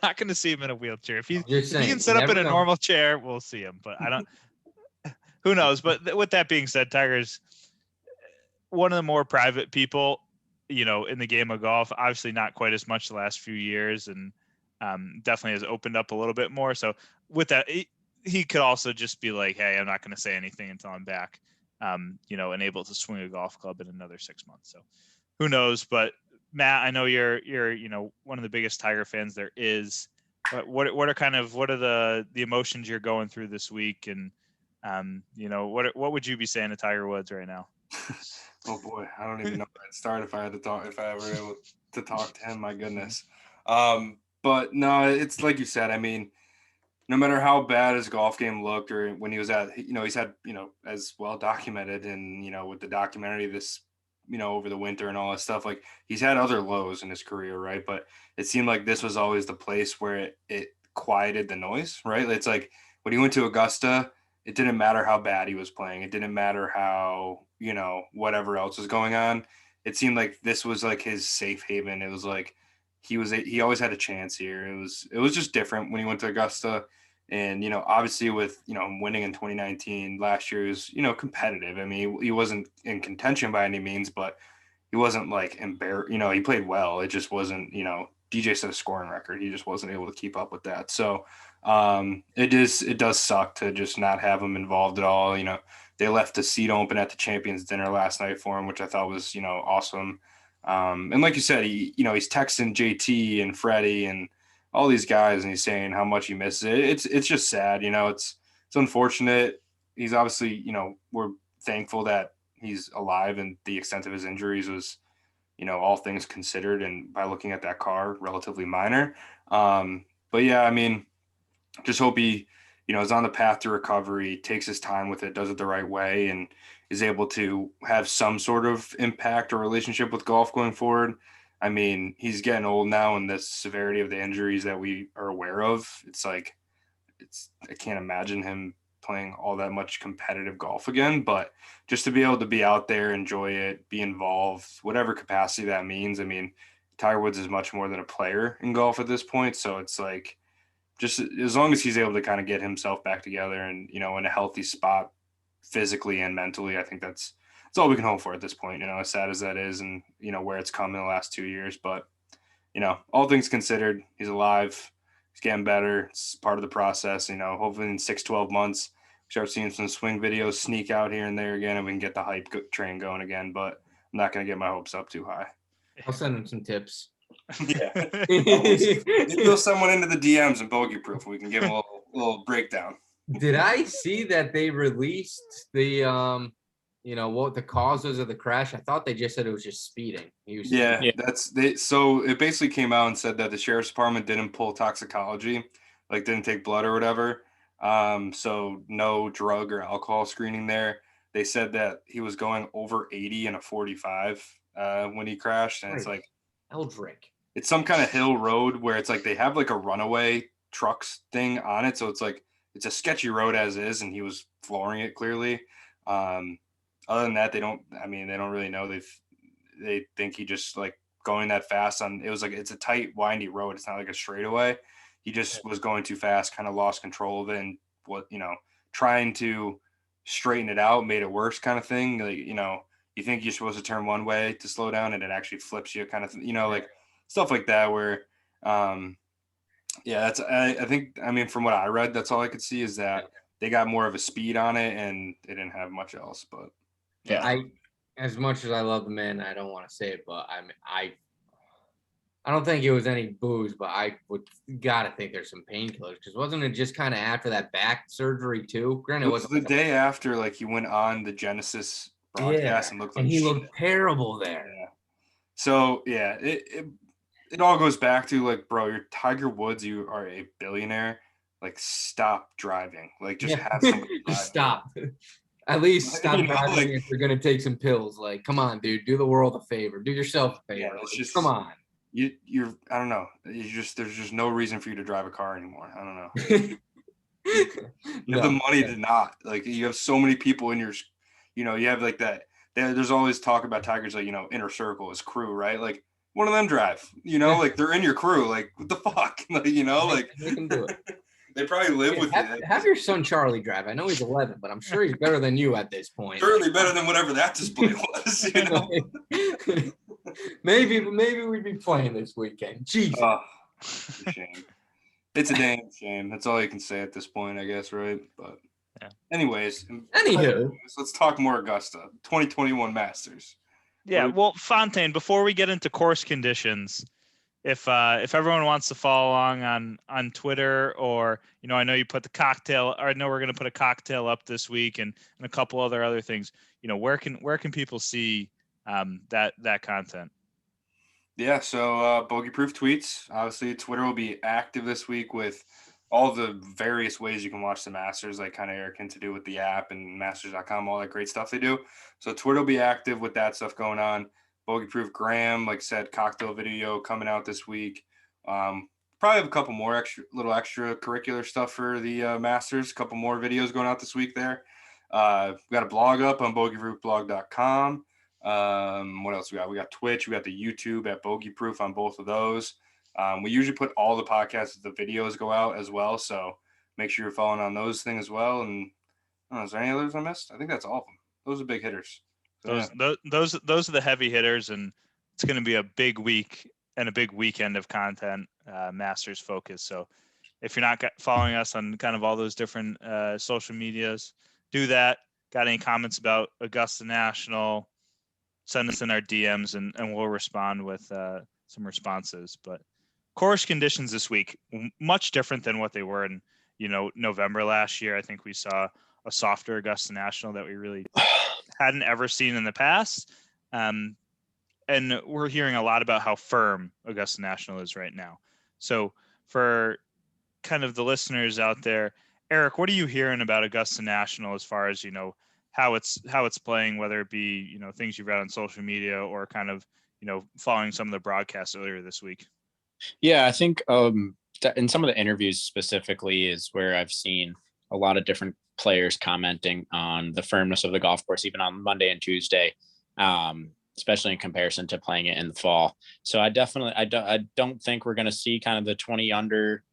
not going to see him in a wheelchair. If he can sit up in a normal chair, we'll see him. But I don't. Who knows? But with that being said, Tiger's one of the more private people, in the game of golf. Obviously, not quite as much the last few years, and definitely has opened up a little bit more. So with that. He could also just be like, hey, I'm not going to say anything until I'm back, and able to swing a golf club in another 6 months. So who knows? But Matt, I know you're one of the biggest Tiger fans there is. But what are the emotions you're going through this week? And, what would you be saying to Tiger Woods right now? Oh boy, I don't even know where I'd start if I ever able to talk to him, my goodness. But no, it's like you said, I mean, no matter how bad his golf game looked or when he was at, he's had, as well documented and, with the documentary this, over the winter and all that stuff, like he's had other lows in his career. Right. But it seemed like this was always the place where it quieted the noise. Right. It's like when he went to Augusta, it didn't matter how bad he was playing. It didn't matter how, whatever else was going on. It seemed like this was like his safe haven. It was like, he always had a chance here. It was just different when he went to Augusta. And, obviously with, winning in 2019 last year was, competitive. I mean, he wasn't in contention by any means, but he wasn't like embarrassed. He played well. It just wasn't, DJ set a scoring record. He just wasn't able to keep up with that. So it does suck to just not have him involved at all. they left a seat open at the Champions Dinner last night for him, which I thought was, awesome. And like you said, he's texting JT and Freddie and all these guys, and he's saying how much he misses it. It's just sad, it's unfortunate. He's obviously, we're thankful that he's alive, and the extent of his injuries was, all things considered, and by looking at that car, relatively minor. But yeah, I mean, just hope he, is on the path to recovery, takes his time with it, does it the right way, and is able to have some sort of impact or relationship with golf going forward. I mean, he's getting old now, and the severity of the injuries that we are aware of, I can't imagine him playing all that much competitive golf again, but just to be able to be out there, enjoy it, be involved, whatever capacity that means. I mean, Tiger Woods is much more than a player in golf at this point. So it's like, just as long as he's able to kind of get himself back together and, in a healthy spot physically and mentally, I think that's all we can hope for at this point, as sad as that is, and, where it's come in the last 2 years. But, all things considered, he's alive. He's getting better. It's part of the process, hopefully in 6-12 months, we start seeing some swing videos sneak out here and there again, and we can get the hype train going again. But I'm not going to get my hopes up too high. I'll send him some tips. Yeah. Maybe throw someone into the DMs and Bogey Proof. We can give him a little breakdown. Did I see that they released the what the causes of the crash? I thought they just said it was just speeding. So it basically came out and said that the sheriff's department didn't pull toxicology, like didn't take blood or whatever. So no drug or alcohol screening there. They said that he was going over 80 in a 45 when he crashed, and it's like Eldrick. It's some kind of hill road where it's like they have like a runaway trucks thing on it, so it's like it's a sketchy road as is, and he was flooring it clearly. Other than that, they don't really know. They think he just like going that fast on it was like it's a tight, windy road. It's not like a straightaway. He just was going too fast, kind of lost control of it, and trying to straighten it out made it worse, kind of thing. Like, you think you're supposed to turn one way to slow down, and it actually flips you, kind of, like stuff like that. Where, that's I think from what I read, that's all I could see is that they got more of a speed on it, and they didn't have much else. But yeah, as much as I love the man, I don't want to say it, but I don't think it was any booze, but I would gotta think there's some painkillers, because wasn't it just kind of after that back surgery too? Granted, it was the day after, like he went on the Genesis broadcast and looked like he looked terrible there. Yeah. So yeah, it all goes back to like, bro, you're Tiger Woods, you are a billionaire. Like, stop driving. Like, just have somebody drive. Stop. At least stop driving if you're gonna take some pills. Like, come on, dude, do the world a favor. Do yourself a favor. Yeah, it's just come on. You're I don't know. There's just no reason for you to drive a car anymore. I don't know. You have the money to not. Like, you have so many people in your, you have like that. There's always talk about Tigers, like, inner circle, his crew, right? Like, one of them drive, like they're in your crew. Like, what the fuck? Like, like they can do it. They probably live with you. Have your son Charlie drive. I know he's 11, but I'm sure he's better than you at this point. Certainly better than whatever that display was. Maybe we'd be playing this weekend. Jeez. It's a shame. It's a damn shame. That's all you can say at this point, I guess, right? But anyways, let's talk more Augusta 2021 Masters. Yeah, well, Fontaine, before we get into course conditions, if everyone wants to follow along on Twitter, or I know you put the cocktail, or I know we're going to put a cocktail up this week, and a couple other things. Where can people see that content? Yeah, so Bogey Proof tweets. Obviously, Twitter will be active this week with all the various ways you can watch the Masters, like kind of Eric to do with the app and Masters.com, all that great stuff they do. So Twitter will be active with that stuff going on. Bogey Proof Graham, like I said, cocktail video coming out this week. Probably have a couple more extracurricular stuff for the Masters. A couple more videos going out this week there. We got a blog up on bogeyproofblog.com. What else we got? We got Twitch. We got the YouTube at Bogey Proof on both of those. We usually put all the podcasts, the videos go out as well. So make sure you're following on those things as well. And is there any others I missed? I think that's all of them. Those are big hitters. So, those are the heavy hitters, and it's going to be a big week and a big weekend of content, Masters focus. So if you're not following us on kind of all those different social medias, do that. got any comments about Augusta National, send us in our DMs and we'll respond with some responses. But course conditions this week, much different than what they were in, November last year. I think we saw a softer Augusta National that we really hadn't ever seen in the past. And we're hearing a lot about how firm Augusta National is right now. So for kind of the listeners out there, Eric, what are you hearing about Augusta National as far as, how it's playing, whether it be, things you've read on social media or kind of, following some of the broadcasts earlier this week? Yeah, I think in some of the interviews specifically is where I've seen a lot of different players commenting on the firmness of the golf course, even on Monday and Tuesday, especially in comparison to playing it in the fall. So I don't think we're going to see kind of the 20 under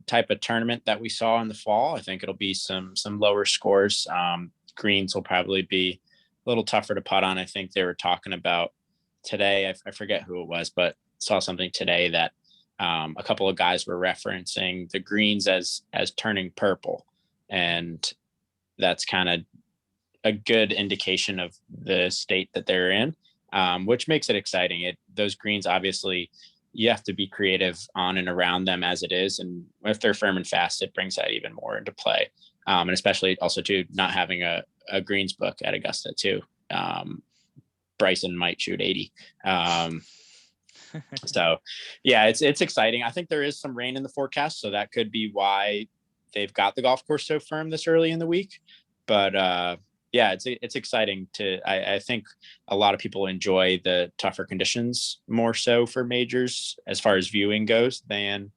type of tournament that we saw in the fall. I think it'll be some lower scores. Greens will probably be a little tougher to putt on. I think they were talking about today, I forget who it was, but saw something today that a couple of guys were referencing the greens as turning purple, and that's kind of a good indication of the state that they're in, which makes it exciting. Those greens, obviously you have to be creative on and around them as it is, and if they're firm and fast, it brings that even more into play. And especially also too, not having a greens book at Augusta too. Bryson might shoot 80. So yeah, it's exciting. I think there is some rain in the forecast, so that could be why they've got the golf course so firm this early in the week. But yeah, it's exciting I think a lot of people enjoy the tougher conditions more so for majors as far as viewing goes than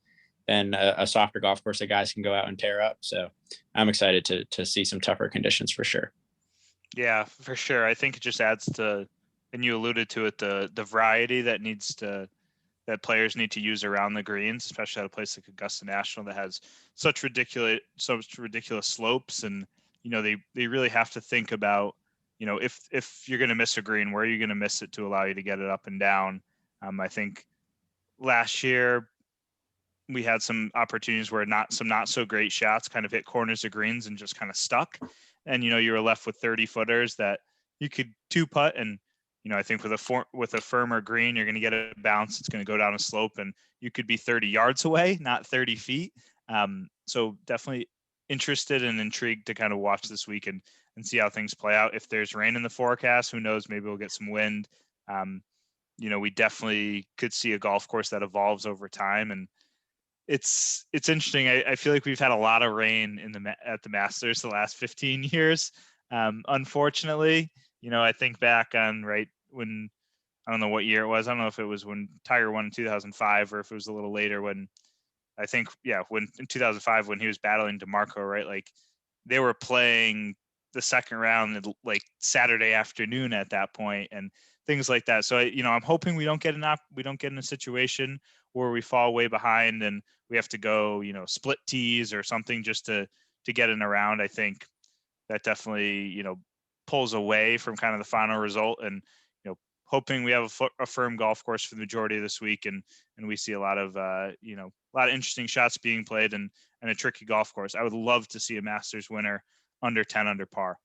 a softer golf course that guys can go out and tear up. So I'm excited to see some tougher conditions for sure. Yeah, for sure. I think it just adds to, and you alluded to it, the variety that players need to use around the greens, especially at a place like Augusta National that has such ridiculous slopes. And, they really have to think about, if you're going to miss a green, where are you going to miss it to allow you to get it up and down? I think last year we had some opportunities where not so great shots kind of hit corners of greens and just kind of stuck. And, you were left with 30 footers that you could two putt. And, I think with a firmer green, you're going to get a bounce. It's going to go down a slope and you could be 30 yards away, not 30 feet. So definitely interested and intrigued to kind of watch this week and see how things play out. If there's rain in the forecast, who knows, maybe we'll get some wind. We definitely could see a golf course that evolves over time. And it's interesting. I feel like we've had a lot of rain at the Masters the last 15 years. Unfortunately, I think back on when, I don't know what year it was. I don't know if it was when Tiger won in 2005 or if it was a little later when when in 2005 when he was battling DeMarco, right? Like they were playing the second round like Saturday afternoon at that point and things like that. So I'm hoping we don't get in a situation where we fall way behind and we have to go, split tees or something just to get in a round. I think that definitely, pulls away from kind of the final result, and, hoping we have a firm golf course for the majority of this week. And we see a lot of, a lot of interesting shots being played and a tricky golf course. I would love to see a Masters winner under 10 under par.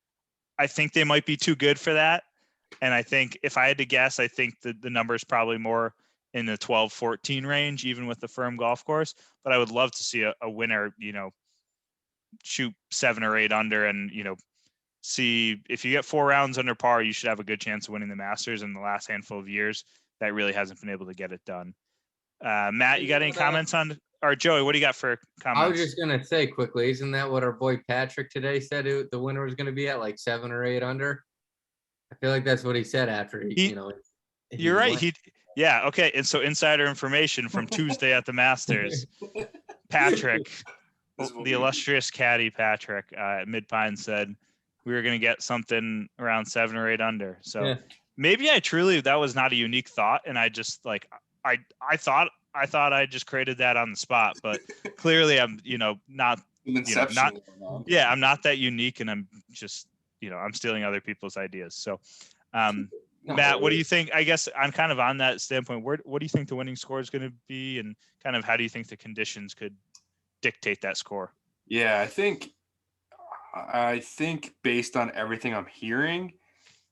I think they might be too good for that. And I think if I had to guess, I think the number is probably more in the 12, 14 range, even with the firm golf course. But I would love to see a winner, shoot 7 or 8 under and, see if you get 4 rounds under par, you should have a good chance of winning the Masters. In the last handful of years, that really hasn't been able to get it done. Matt, you got any comments on, or Joey, what do you got for comments? I was just going to say quickly, isn't that what our boy Patrick today said the winner was going to be at, like 7 or 8 under? I feel like that's what he said after You're right. Yeah. Okay. And so insider information from Tuesday at the Masters, Patrick, the illustrious caddy Patrick at Mid Pine said we were going to get something around 7 or 8 under. So maybe that was not a unique thought. And I just I thought I just created that on the spot, but clearly I'm, not, I'm not that unique, and I'm just, I'm stealing other people's ideas. So, Matt, what do you think? I guess I'm kind of on that standpoint. What do you think the winning score is going to be, and kind of how do you think the conditions could dictate that score? Yeah, I think I think based on everything I'm hearing,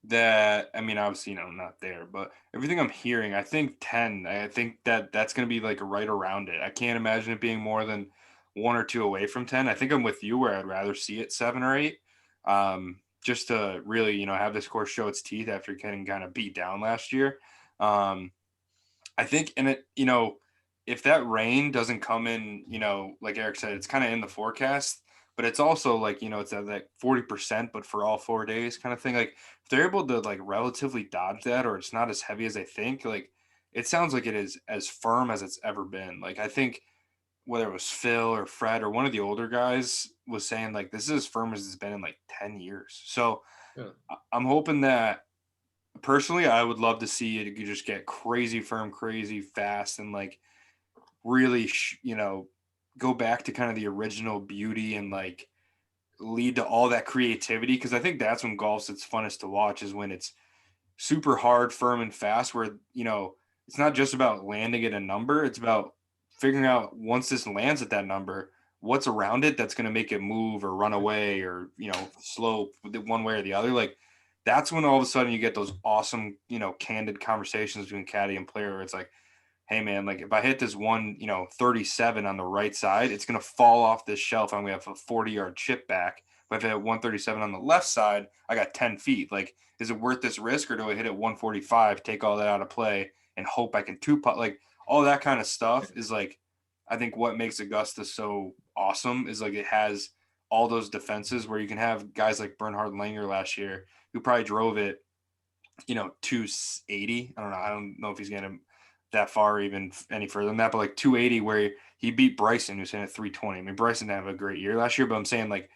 that I mean, obviously, I'm not there, but everything I'm hearing, I think 10. I think that's going to be like right around it. I can't imagine it being more than one or two away from 10. I think I'm with you where I'd rather see it 7 or 8. Just to really, have this course show its teeth after getting kind of beat down last year. I think, and it, if that rain doesn't come in, like Eric said, it's kind of in the forecast, but it's also like, it's at like 40%, but for all 4 days kind of thing. Like if they're able to like relatively dodge that, or it's not as heavy as they think, like it sounds like it is as firm as it's ever been. Like I think whether it was Phil or Fred or one of the older guys was saying like, this is as firm as it's been in like 10 years. So Yeah. I'm hoping that personally, I would love to see it just get crazy firm, crazy fast, and like really, go back to kind of the original beauty and like lead to all that creativity. Cause I think that's when golf's its funnest to watch is when it's super hard, firm, and fast, where, it's not just about landing at a number. It's about figuring out once this lands at that number, what's around it that's going to make it move or run away or, slope one way or the other. Like that's when all of a sudden you get those awesome, candid conversations between caddy and player where it's like, hey man, like if I hit this 37 on the right side, it's gonna fall off this shelf and we have a 40-yard chip back. But if I hit 137 on the left side, I got 10 feet. Like, is it worth this risk, or do I hit it 145, take all that out of play, and hope I can two putt? Like all that kind of stuff is like, I think what makes Augusta so awesome is like it has all those defenses where you can have guys like Bernhard Langer last year who probably drove it 280. I don't know if he's getting that far or even any further than that, but like 280 where he beat Bryson, who's hitting at 320. I mean, Bryson didn't have a great year last year, but I'm saying like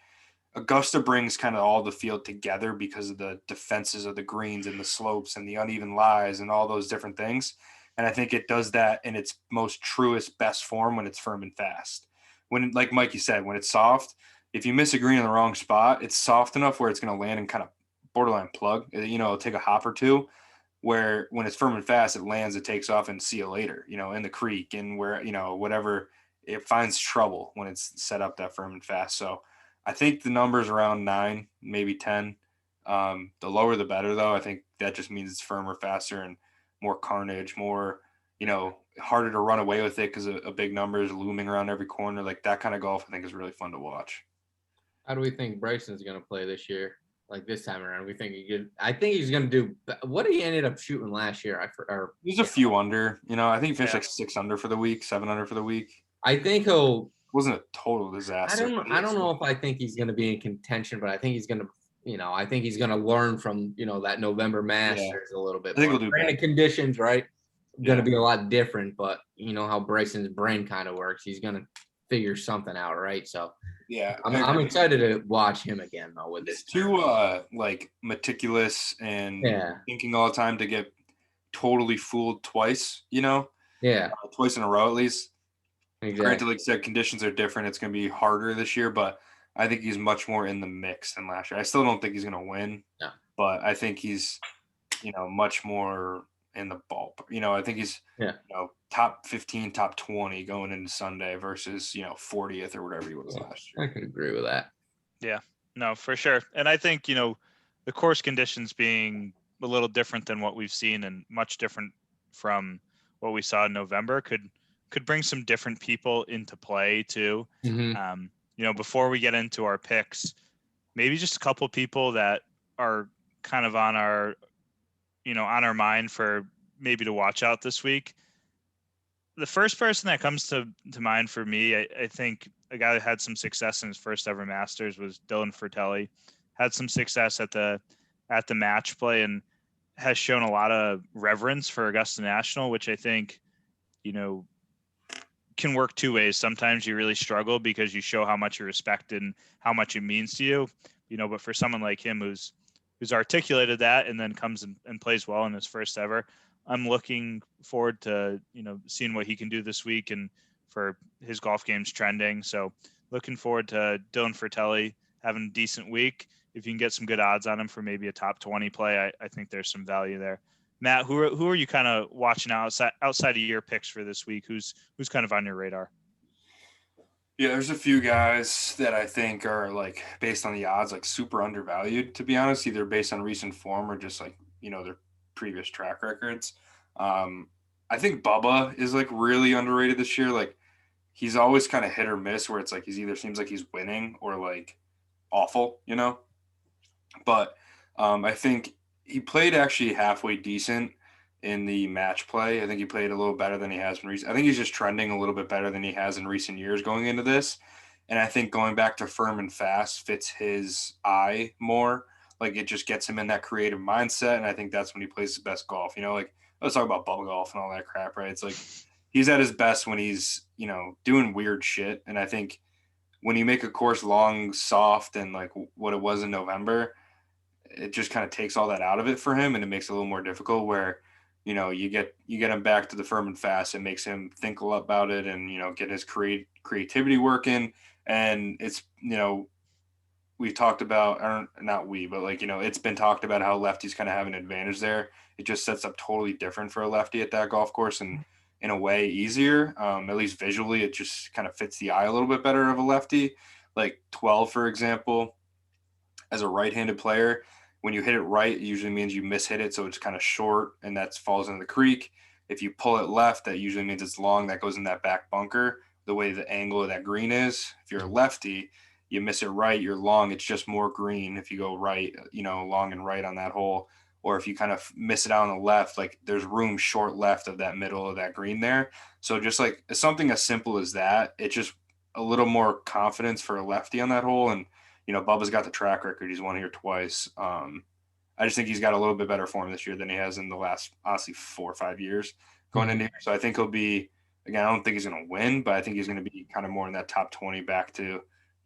Augusta brings kind of all the field together because of the defenses of the greens and the slopes and the uneven lies and all those different things. And I think it does that in its most truest, best form when it's firm and fast. When, like Mikey said, when it's soft, if you miss a green in the wrong spot, it's soft enough where it's going to land and kind of borderline plug. It'll take a hop or two. Where when it's firm and fast, it lands, it takes off, and see you later. In the creek and where whatever, it finds trouble when it's set up that firm and fast. So I think the number's around 9, maybe 10. The lower the better, though. I think that just means it's firmer, faster, and more carnage, more harder to run away with it because a big number is looming around every corner. Like that kind of golf, I think is really fun to watch. How do we think Bryson's going to play this year? Like this time around, we think I think he's going to do what he ended up shooting last year. He's a few under, I think he finished like 6 under for the week, 7 under for the week. I think wasn't a total disaster. I don't know if I think he's going to be in contention, but I think he's going to, I think he's going to learn from, that November Masters a little bit. I think he'll do granted conditions, right? Going to be a lot different, but you know how Bryson's brain kind of works. He's going to figure something out, right? So yeah, I'm excited to watch him again though. With this, too like meticulous and thinking all the time to get totally fooled twice. Twice in a row at least. Exactly. Granted, like I said, conditions are different. It's going to be harder this year, but I think he's much more in the mix than last year. I still don't think he's going to win, but I think he's, much more in the ball. I think he's, top 15, top 20 going into Sunday versus, 40th or whatever he was last year. I can agree with that. Yeah, no, for sure. And I think, the course conditions being a little different than what we've seen and much different from what we saw in November could bring some different people into play too. Mm-hmm. Before we get into our picks, maybe just a couple people that are kind of on our mind for maybe to watch out this week. The first person that comes to mind for me, I think a guy that had some success in his first ever Masters was Dylan Fratelli. Had some success at the match play and has shown a lot of reverence for Augusta National, which I think, can work two ways. Sometimes you really struggle because you show how much you respect and how much it means to you, but for someone like him who's articulated that and then comes and plays well in his first ever, I'm looking forward to, seeing what he can do this week and for his golf games trending. So looking forward to Dylan Fratelli having a decent week. If you can get some good odds on him for maybe a top 20 play, I think there's some value there. Matt, who are you kind of watching outside of your picks for this week? Who's kind of on your radar? Yeah, there's a few guys that I think are like based on the odds, like super undervalued, to be honest, either based on recent form or just like, their previous track records. Um, I think Bubba is like really underrated this year. Like he's always kind of hit or miss where it's like he's either seems like he's winning or like awful. But I think he played actually halfway decent in the match play. I think he played a little better than he has in recent. I think he's just trending a little bit better than he has in recent years going into this. And I think going back to firm and fast fits his eye more. Like it just gets him in that creative mindset. And I think that's when he plays his best golf. Like let's talk about bubble golf and all that crap, right? It's like he's at his best when he's, doing weird shit. And I think when you make a course long, soft, and like what it was in November, it just kind of takes all that out of it for him, and it makes it a little more difficult where you get him back to the firm and fast. It makes him think a lot about it and get his creativity working. And it's we talked about, or not we, but like it's been talked about how lefties kind of have an advantage there. It just sets up totally different for a lefty at that golf course, and in a way easier, at least visually. It just kind of fits the eye a little bit better of a lefty. Like 12, for example, as a right-handed player, when you hit it right, it usually means you mishit it, so it's kind of short and that falls into the creek. If you pull it left, that usually means it's long, that goes in that back bunker, the way the angle of that green is. If you're a lefty, you miss it right, you're long, it's just more green if you go right, long and right on that hole. Or if you kind of miss it out on the left, like there's room short left of that middle of that green there. So just like something as simple as that, it's just a little more confidence for a lefty on that hole. And Bubba's got the track record. He's won here twice. I just think he's got a little bit better form this year than he has in the last, honestly, 4 or 5 years going into here. So I think he'll be, again, I don't think he's going to win, but I think he's going to be kind of more in that top 20 back to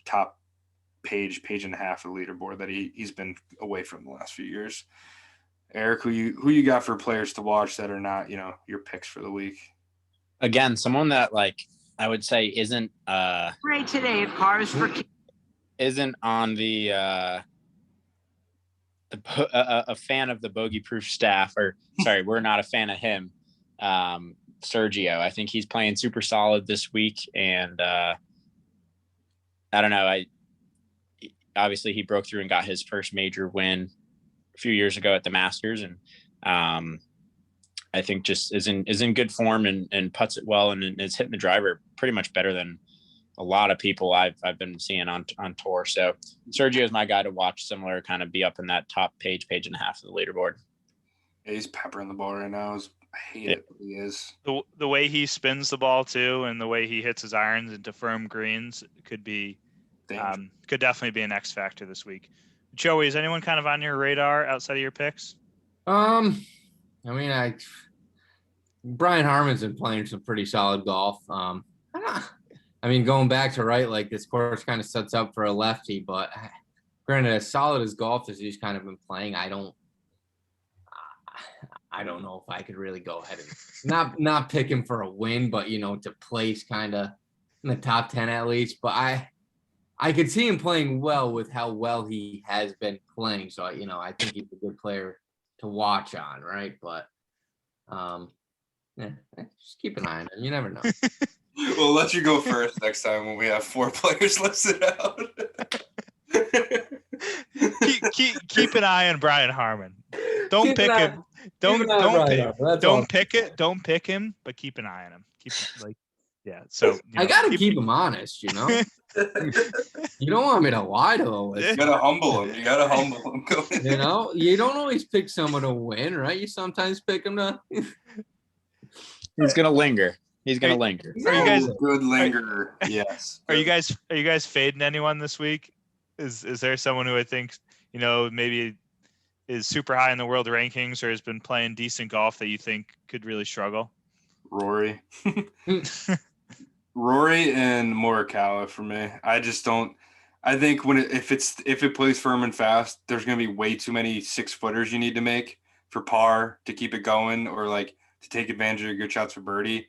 top page and a half of the leaderboard that he's been away from the last few years. Eric, who you got for players to watch that are not, your picks for the week? Again, someone that like I would say isn't Great today at Cars for isn't on the a fan of the bogey proof staff, or sorry, we're not a fan of him. Sergio, I think he's playing super solid this week, and I don't know. Obviously he broke through and got his first major win a few years ago at the Masters, and I think just is in good form and puts it well, and is hitting the driver pretty much better than a lot of people I've been seeing on tour. So Sergio is my guy to watch, similar, kind of be up in that top page and a half of the leaderboard. Yeah, he's peppering the ball right now. I hate it. He is. The way he spins the ball too, and the way he hits his irons into firm greens could definitely be an X factor this week. Joey, is anyone kind of on your radar outside of your picks? I mean, Brian Harman's been playing some pretty solid golf. I mean, going back to right, like this course kind of sets up for a lefty, but granted, as solid as golf as he's kind of been playing, I don't know if I could really go ahead and not pick him for a win, but to place kind of in the top 10 at least. But I could see him playing well with how well he has been playing. So I think he's a good player to watch on, right? But just keep an eye on him. You never know. We'll let you go first next time when we have 4 players listed out. keep an eye on Brian Harman. Don't pick him. Don't pick him, but keep an eye on him. So I gotta keep him honest, You don't want me to lie to him. You gotta humble him. You don't always pick someone to win, right? You sometimes pick him to. He's gonna linger. Are you guys good lingerer? Yes. Are you guys fading anyone this week? Is there someone who I think maybe is super high in the world rankings or has been playing decent golf that you think could really struggle? Rory. Rory and Morikawa for me. I just don't. I think if it plays firm and fast, there's going to be way too many 6-footers you need to make for par to keep it going, or like to take advantage of your good shots for birdie.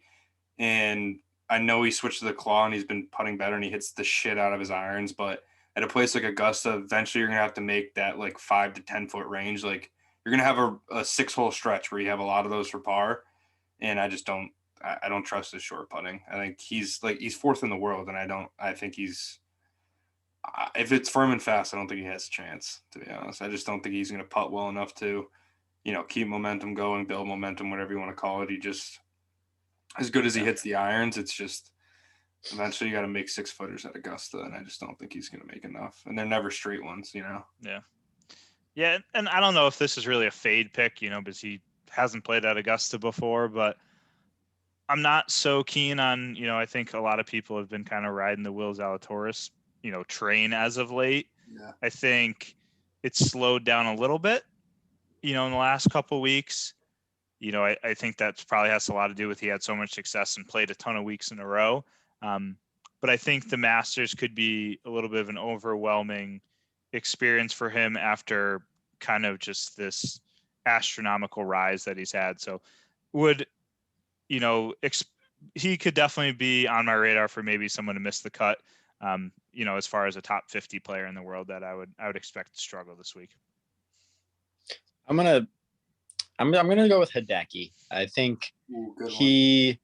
And I know he switched to the claw and he's been putting better and he hits the shit out of his irons. But at a place like Augusta, eventually you're going to have to make that like 5 to 10 foot range. Like you're going to have a 6-hole stretch where you have a lot of those for par. And I I don't trust his short putting. I think he's fourth in the world, and I think he's if it's firm and fast, I don't think he has a chance, to be honest. I just don't think he's going to putt well enough to, keep momentum going, build momentum, whatever you want to call it. He just, as good as he hits the irons, it's just eventually you got to make 6-footers at Augusta, and I just don't think he's going to make enough. And they're never straight ones, Yeah. Yeah, and I don't know if this is really a fade pick, because he hasn't played at Augusta before, but I'm not so keen on, I think a lot of people have been kind of riding the Will Zalatoris, train as of late. Yeah. I think it's slowed down a little bit, in the last couple of weeks. I think that probably has a lot to do with he had so much success and played a ton of weeks in a row. But I think the Masters could be a little bit of an overwhelming experience for him after kind of just this astronomical rise that he's had. So he could definitely be on my radar for maybe someone to miss the cut. As far as a top 50 player in the world that I would expect to struggle this week. I'm gonna go with Hideki. I think he's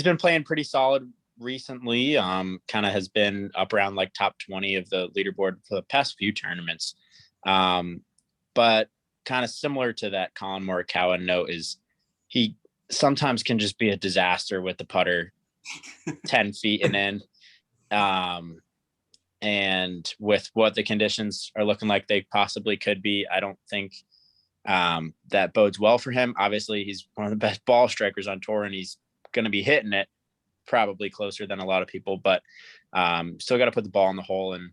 been playing pretty solid recently. Kind of has been up around like top 20 of the leaderboard for the past few tournaments. But kind of similar to that Colin Morikawa note is he sometimes can just be a disaster with the putter 10 feet and in. And with what the conditions are looking like they possibly could be, I don't think that bodes well for him. Obviously, he's one of the best ball strikers on tour, and he's going to be hitting it probably closer than a lot of people, but still got to put the ball in the hole. And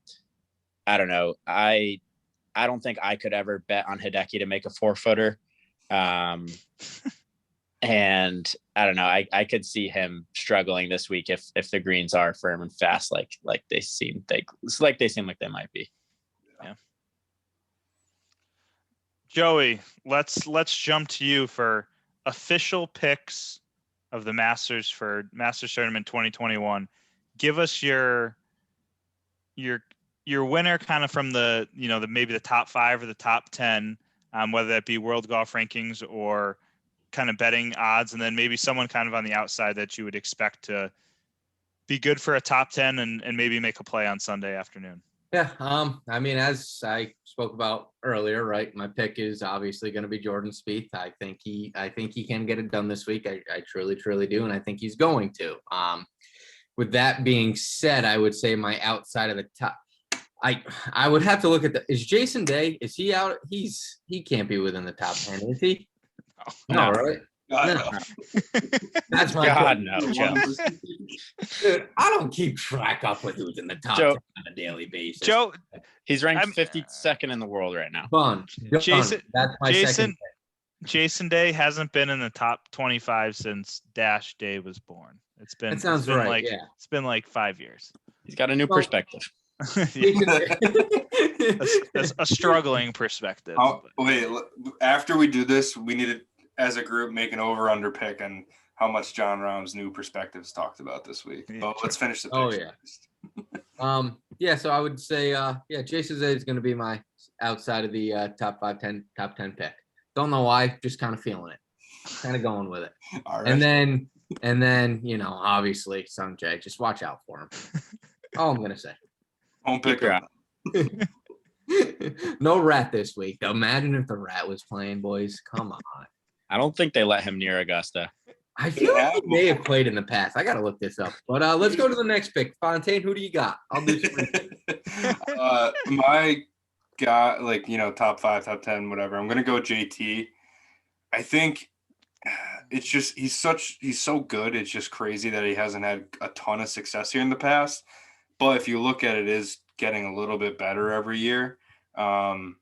I don't know. I don't think I could ever bet on Hideki to make a 4-footer. And I don't know. I could see him struggling this week if the greens are firm and fast, like they seem like they might be. Yeah. Joey, let's jump to you for official picks of the Masters for Masters Tournament 2021. Give us your winner kind of from the maybe the top 5 or the top 10, whether that be World Golf Rankings or kind of betting odds, and then maybe someone kind of on the outside that you would expect to be good for a top 10 and maybe make a play on Sunday afternoon. Yeah. I mean, as I spoke about earlier, right, my pick is obviously going to be Jordan Spieth. I think he can get it done this week. I truly do. And I think he's going to. With that being said, I would say my outside of the top, I would have to look at is Jason Day, is he out? He can't be within the top 10, is he? No, right? No. That's my God, pick. no, Joe. Dude, I don't keep track up with who's in the top 10 on a daily basis. Joe, he's ranked 52nd in the world right now. Fun. Jason, that's my second pick. Jason Day hasn't been in the top 25 since Dash Day was born. It's been right. It's been like 5 years. He's got a new perspective. a struggling perspective. Wait, after we do this, we need to, as a group, make an over-under pick on how much John Rahm's new perspectives talked about this week. Yeah, but let's finish the pick. Oh, yeah. So I would say, Jason Day is going to be my outside of the top 10 pick. Don't know why, just kind of feeling it, kind of going with it. All right. And then, obviously, Sung Jae, just watch out for him. All I'm going to say. Don't pick her. No Rat this week. Imagine if the Rat was playing, boys. Come on. I don't think they let him near Augusta. I feel like he may have played in the past. I got to look this up. But let's go to the next pick. Fontaine, who do you got? I'll do some my guy, top 5, top 10, whatever. I'm going to go JT. I think it's just he's so good. It's just crazy that he hasn't had a ton of success here in the past. But if you look at it, is getting a little bit better every year. And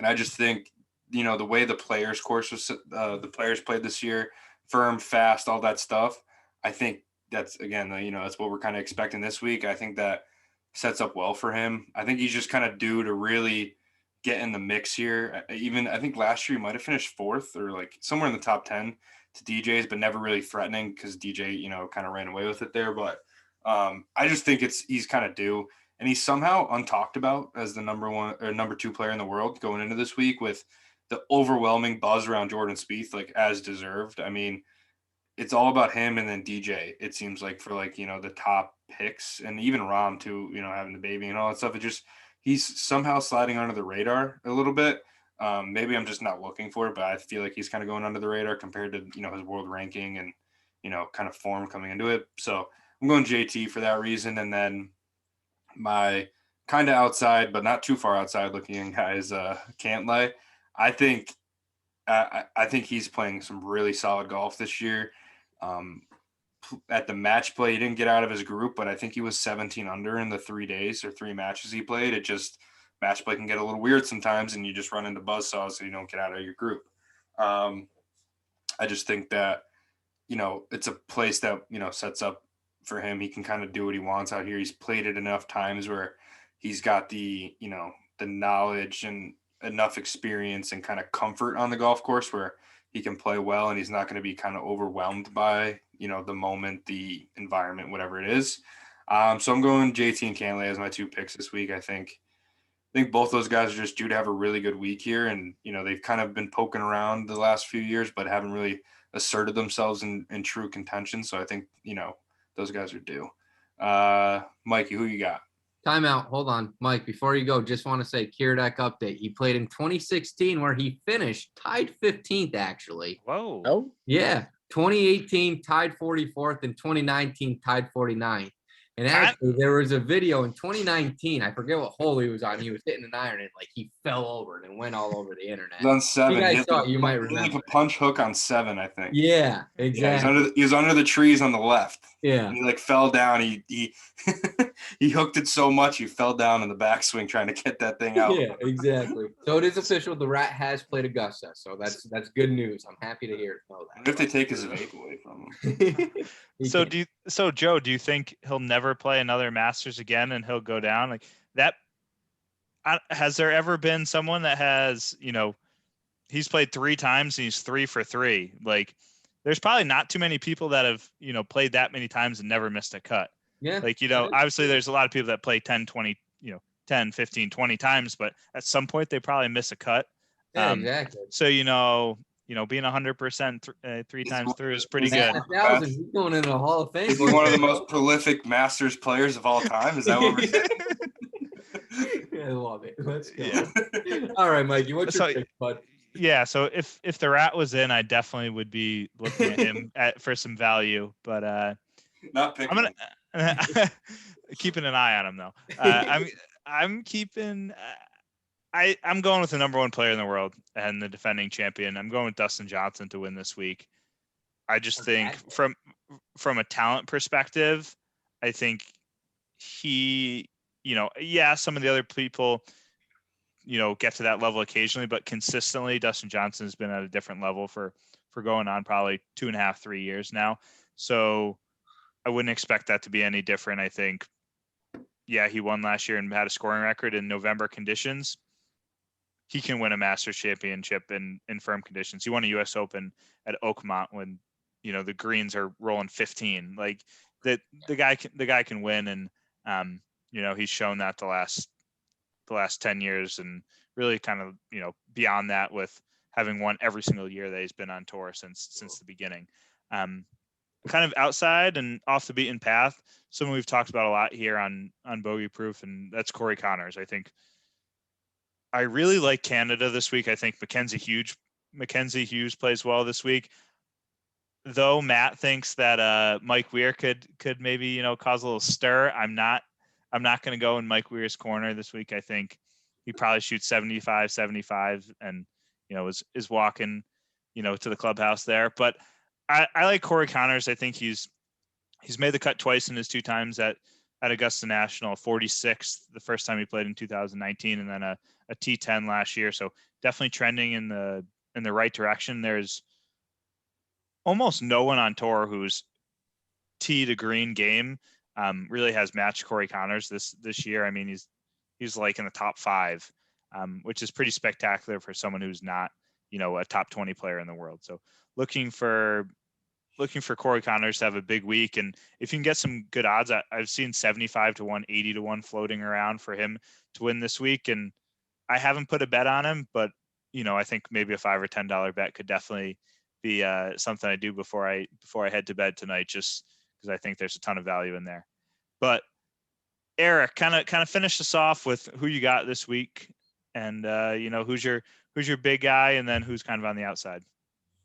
I just think, the way the players course was, the players played this year, firm, fast, all that stuff. I think that's, again, that's what we're kind of expecting this week. I think that sets up well for him. I think he's just kind of due to really get in the mix here. Even I think last year he might have finished 4th or like somewhere in the top 10 to DJ's, but never really threatening because DJ, kind of ran away with it there. But I just think he's kind of due, and he's somehow untalked about as the number 1 or number 2 player in the world going into this week with the overwhelming buzz around Jordan Spieth, like as deserved. I mean, it's all about him and then DJ. It seems like for like, the top picks and even Rom too, having the baby and all that stuff. It just, he's somehow sliding under the radar a little bit. Maybe I'm just not looking for it, but I feel like he's kind of going under the radar compared to, his world ranking and, kind of form coming into it. So I'm going JT for that reason. And then my kind of outside, but not too far outside looking guys, Cantlay. I think, I think he's playing some really solid golf this year. At the match play, he didn't get out of his group, but I think he was 17 under in the 3 days or 3 matches he played. It just, match play can get a little weird sometimes, and you just run into buzzsaws so you don't get out of your group. I just think that, it's a place that, sets up for him. He can kind of do what he wants out here. He's played it enough times where he's got the, the knowledge and enough experience and kind of comfort on the golf course where he can play well and he's not going to be kind of overwhelmed by, the moment, the environment, whatever it is. So I'm going JT and Cantlay as my 2 picks this week. I think both those guys are just due to have a really good week here. And, they've kind of been poking around the last few years, but haven't really asserted themselves in true contention. So I think, those guys are due. Mikey, who you got? Timeout. Hold on, Mike. Before you go, just want to say Kiradech update. He played in 2016 where he finished tied 15th, actually. Whoa. Oh, Yeah. 2018 tied 44th and 2019 tied 49th. And actually, there was a video in 2019. I forget what hole he was on. He was hitting an iron and like he fell over and it went all over the internet. He was on 7. You guys saw it, you might remember. remember. Like a punch hook on 7, I think. Yeah, exactly. Yeah, he was under the trees on the left. Yeah. And he like fell down. He he hooked it so much he fell down in the backswing trying to get that thing out. Yeah, exactly. So it is official. The Rat has played Augusta. So that's good news. I'm happy to know that. What if they take his vape away from him? So Joe, do you think he'll never play another Masters again and he'll go down like that? Has there ever been someone that has, he's played 3 times and he's 3 for 3? Like there's probably not too many people that have, played that many times and never missed a cut. Yeah. Like, obviously there's a lot of people that play 10, 20, 10, 15, 20 times, but at some point they probably miss a cut. Yeah, exactly. So, being 100% 3 times through is pretty good. 1,000, he's going into the Hall of Fame. Is he one of the most prolific Masters players of all time? Is that what we're saying? I love it. Let's go. Yeah. All right, Mikey, what's your pick, bud? Yeah, so if the Rat was in, I definitely would be looking at him for some value, but not picking. I'm keeping an eye on him though. I'm keeping. I'm going with the number 1 player in the world and the defending champion. I'm going with Dustin Johnson to win this week. I just think from a talent perspective, I think he, some of the other people, get to that level occasionally, but consistently Dustin Johnson has been at a different level for going on probably 2.5, 3 years now. So I wouldn't expect that to be any different. I think, he won last year and had a scoring record in November conditions. He can win a Masters championship in firm conditions. He won a U.S. Open at Oakmont when, the greens are rolling 15. Like the guy can win, and he's shown that the last 10 years, and really kind of beyond that with having won every single year that he's been on tour since the beginning. Kind of outside and off the beaten path, someone we've talked about a lot here on Bogey Proof, and that's Corey Connors. I think I really like Canada this week. I think Mackenzie Hughes plays well this week. Though Matt thinks that Mike Weir could maybe cause a little stir. I'm not going to go in Mike Weir's corner this week. I think he probably shoots 75, and is walking to the clubhouse there. But I like Corey Connors. I think he's made the cut twice in his 2 times at Augusta National, 46th the first time he played in 2019, and then a T10 last year. So definitely trending in the right direction. There's almost no one on tour whose tee to green game really has matched Corey Connors this year. I mean, he's like in the top 5, which is pretty spectacular for someone who's not a top 20 player in the world. So looking for Corey Connors to have a big week. And if you can get some good odds, I've seen 75 to 1, 80 to 1 floating around for him to win this week. And I haven't put a bet on him, but I think maybe a $5 or $10 bet could definitely be something I do before I head to bed tonight, just because I think there's a ton of value in there. But Eric, kind of finish us off with who you got this week, and who's your big guy, and then who's kind of on the outside.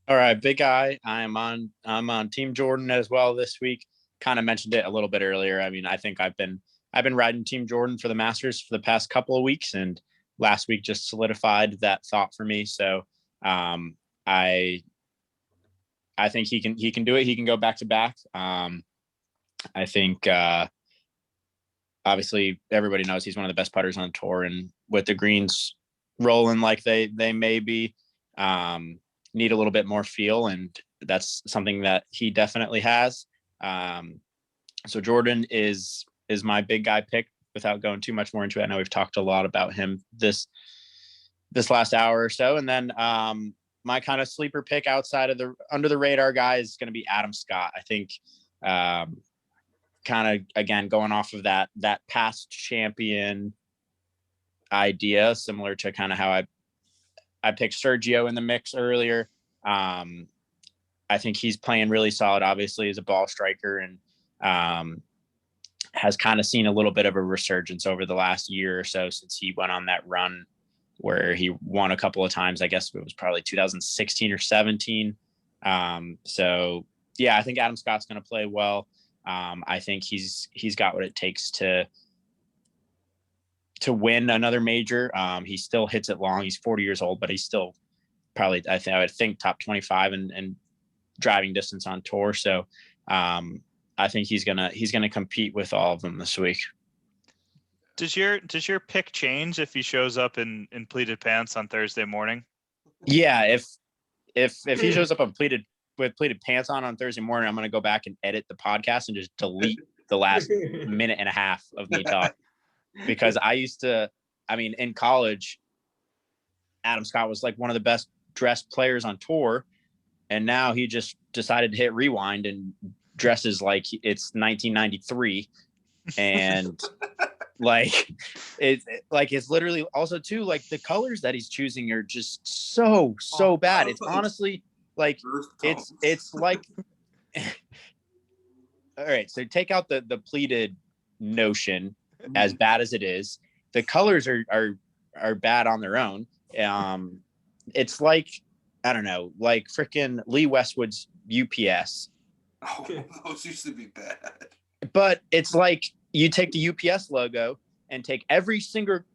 All right, big guy. I'm on Team Jordan as well this week. Kind of mentioned it a little bit earlier. I mean, I think I've been riding Team Jordan for the Masters for the past couple of weeks, and last week just solidified that thought for me. So I think he can do it. He can go back to back. I think obviously everybody knows he's one of the best putters on tour, and with the greens rolling like they may be, need a little bit more feel, and that's something that he definitely has. So Jordan is my big guy pick without going too much more into it. I know we've talked a lot about him this last hour or so. And then my kind of sleeper pick outside of the under the radar guy is going to be Adam Scott. I think kind of, again, going off of that past champion idea, similar to kind of how I picked Sergio in the mix earlier. I think he's playing really solid, obviously, as a ball striker, and has kind of seen a little bit of a resurgence over the last year or so since he went on that run where he won a couple of times. I guess it was probably 2016 or 17. So yeah, I think Adam Scott's going to play well. I think he's got what it takes to win another major. He still hits it long. He's 40 years old, but he's still probably, I would think, top 25 and driving distance on tour. So I think he's gonna compete with all of them this week. Does your pick change if he shows up in pleated pants on Thursday morning? Yeah, if he shows up with pleated pants on Thursday morning, I'm gonna go back and edit the podcast and just delete the last minute and a half of me talking, because in college, Adam Scott was like one of the best dressed players on tour, and now he just decided to hit rewind and dresses like it's 1993, and it's literally also too, like, the colors that he's choosing are just so bad. It's honestly like it's like all right, so take out the pleated notion, as bad as it is. The colors are bad on their own. It's like, I don't know, like freaking Lee Westwood's UPS. Oh, those used to be bad. But it's like you take the UPS logo and take every single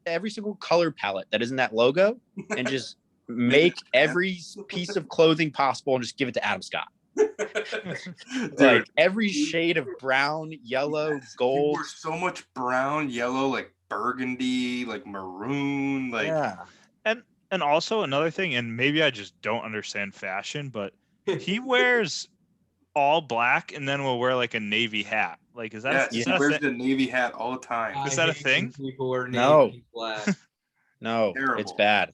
color palette that isn't that logo and just make every piece of clothing possible and just give it to Adam Scott. Like every shade of brown, yellow, gold. So much brown, yellow, like burgundy, like maroon, like yeah. And also another thing, and maybe I just don't understand fashion, but he wears all black and then will wear like a navy hat. Like, is that? He wears the navy hat all the time. Is that a thing? People wear navy black. No, terrible. It's bad.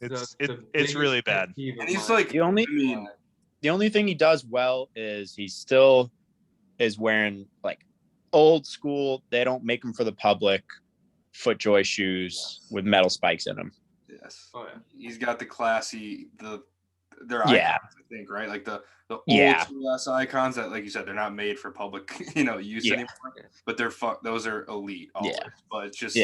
It's really bad. And he's like, the only thing he does well is he still is wearing like old school. They don't make them for the public FootJoy shoes with metal spikes in them. Yes. Oh yeah. He's got the classy, they're icons, I think, right? Like the old school ass icons that, like you said, they're not made for public, use anymore. But those are elite. Always. Yeah. But it's just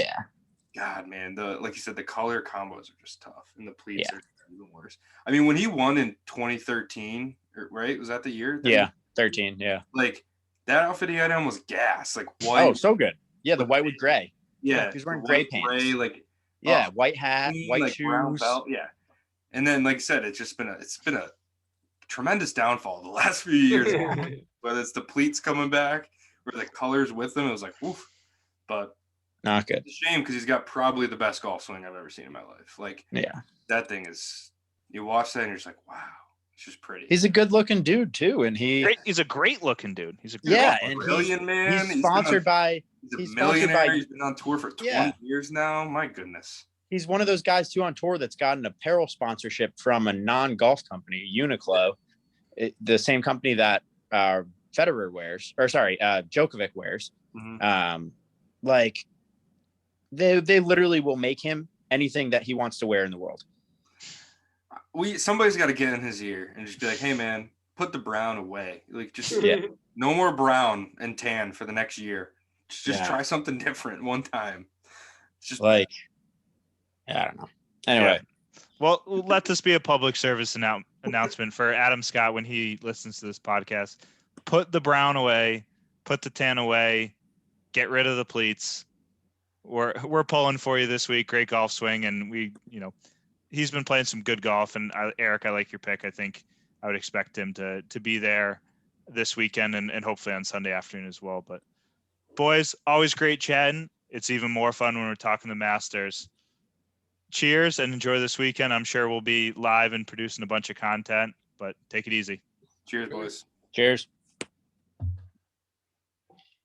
God, man, like you said, the color combos are just tough, and the pleats are even worse. I mean, when he won in 2013, right? Was that the year? 13. Yeah. Like that outfit he had on was gas, like white. Oh, so good. Yeah, the white with gray. Yeah, he's wearing gray pants. Like white hat, white like shoes, brown belt. Yeah, and then like I said, it's been a tremendous downfall the last few years. Whether it's the pleats coming back or the colors with them, it was like, oof. But not good. It's a shame because he's got probably the best golf swing I've ever seen in my life. Like, that thing is. You watch that and you're just like, wow, it's just pretty. He's a good-looking dude too, and he's a great-looking dude. He's a brilliant man. He's sponsored by. He's a millionaire. He's been on tour for 20 years now. My goodness. He's one of those guys too on tour that's got an apparel sponsorship from a non-golf company, Uniqlo, the same company that Federer wears, Djokovic wears. Mm-hmm. Like they literally will make him anything that he wants to wear in the world. somebody's got to get in his ear and just be like, hey man, put the brown away. Like just Yeah. no more brown and tan for the next year. Just Yeah. try something different one time. It's just Like, I don't know. Anyway, Well, let this be a public service announcement for Adam Scott when he listens to this podcast. Put the brown away, put the tan away, get rid of the pleats. We're pulling for you this week. Great golf swing, and he's been playing some good golf. And Eric, I like your pick. I think I would expect him to be there this weekend and hopefully on Sunday afternoon as well. But boys, always great chatting. It's even more fun when we're talking the Masters. Cheers and enjoy this weekend. I'm sure we'll be live and producing a bunch of content, but take it easy. cheers, boys. cheers.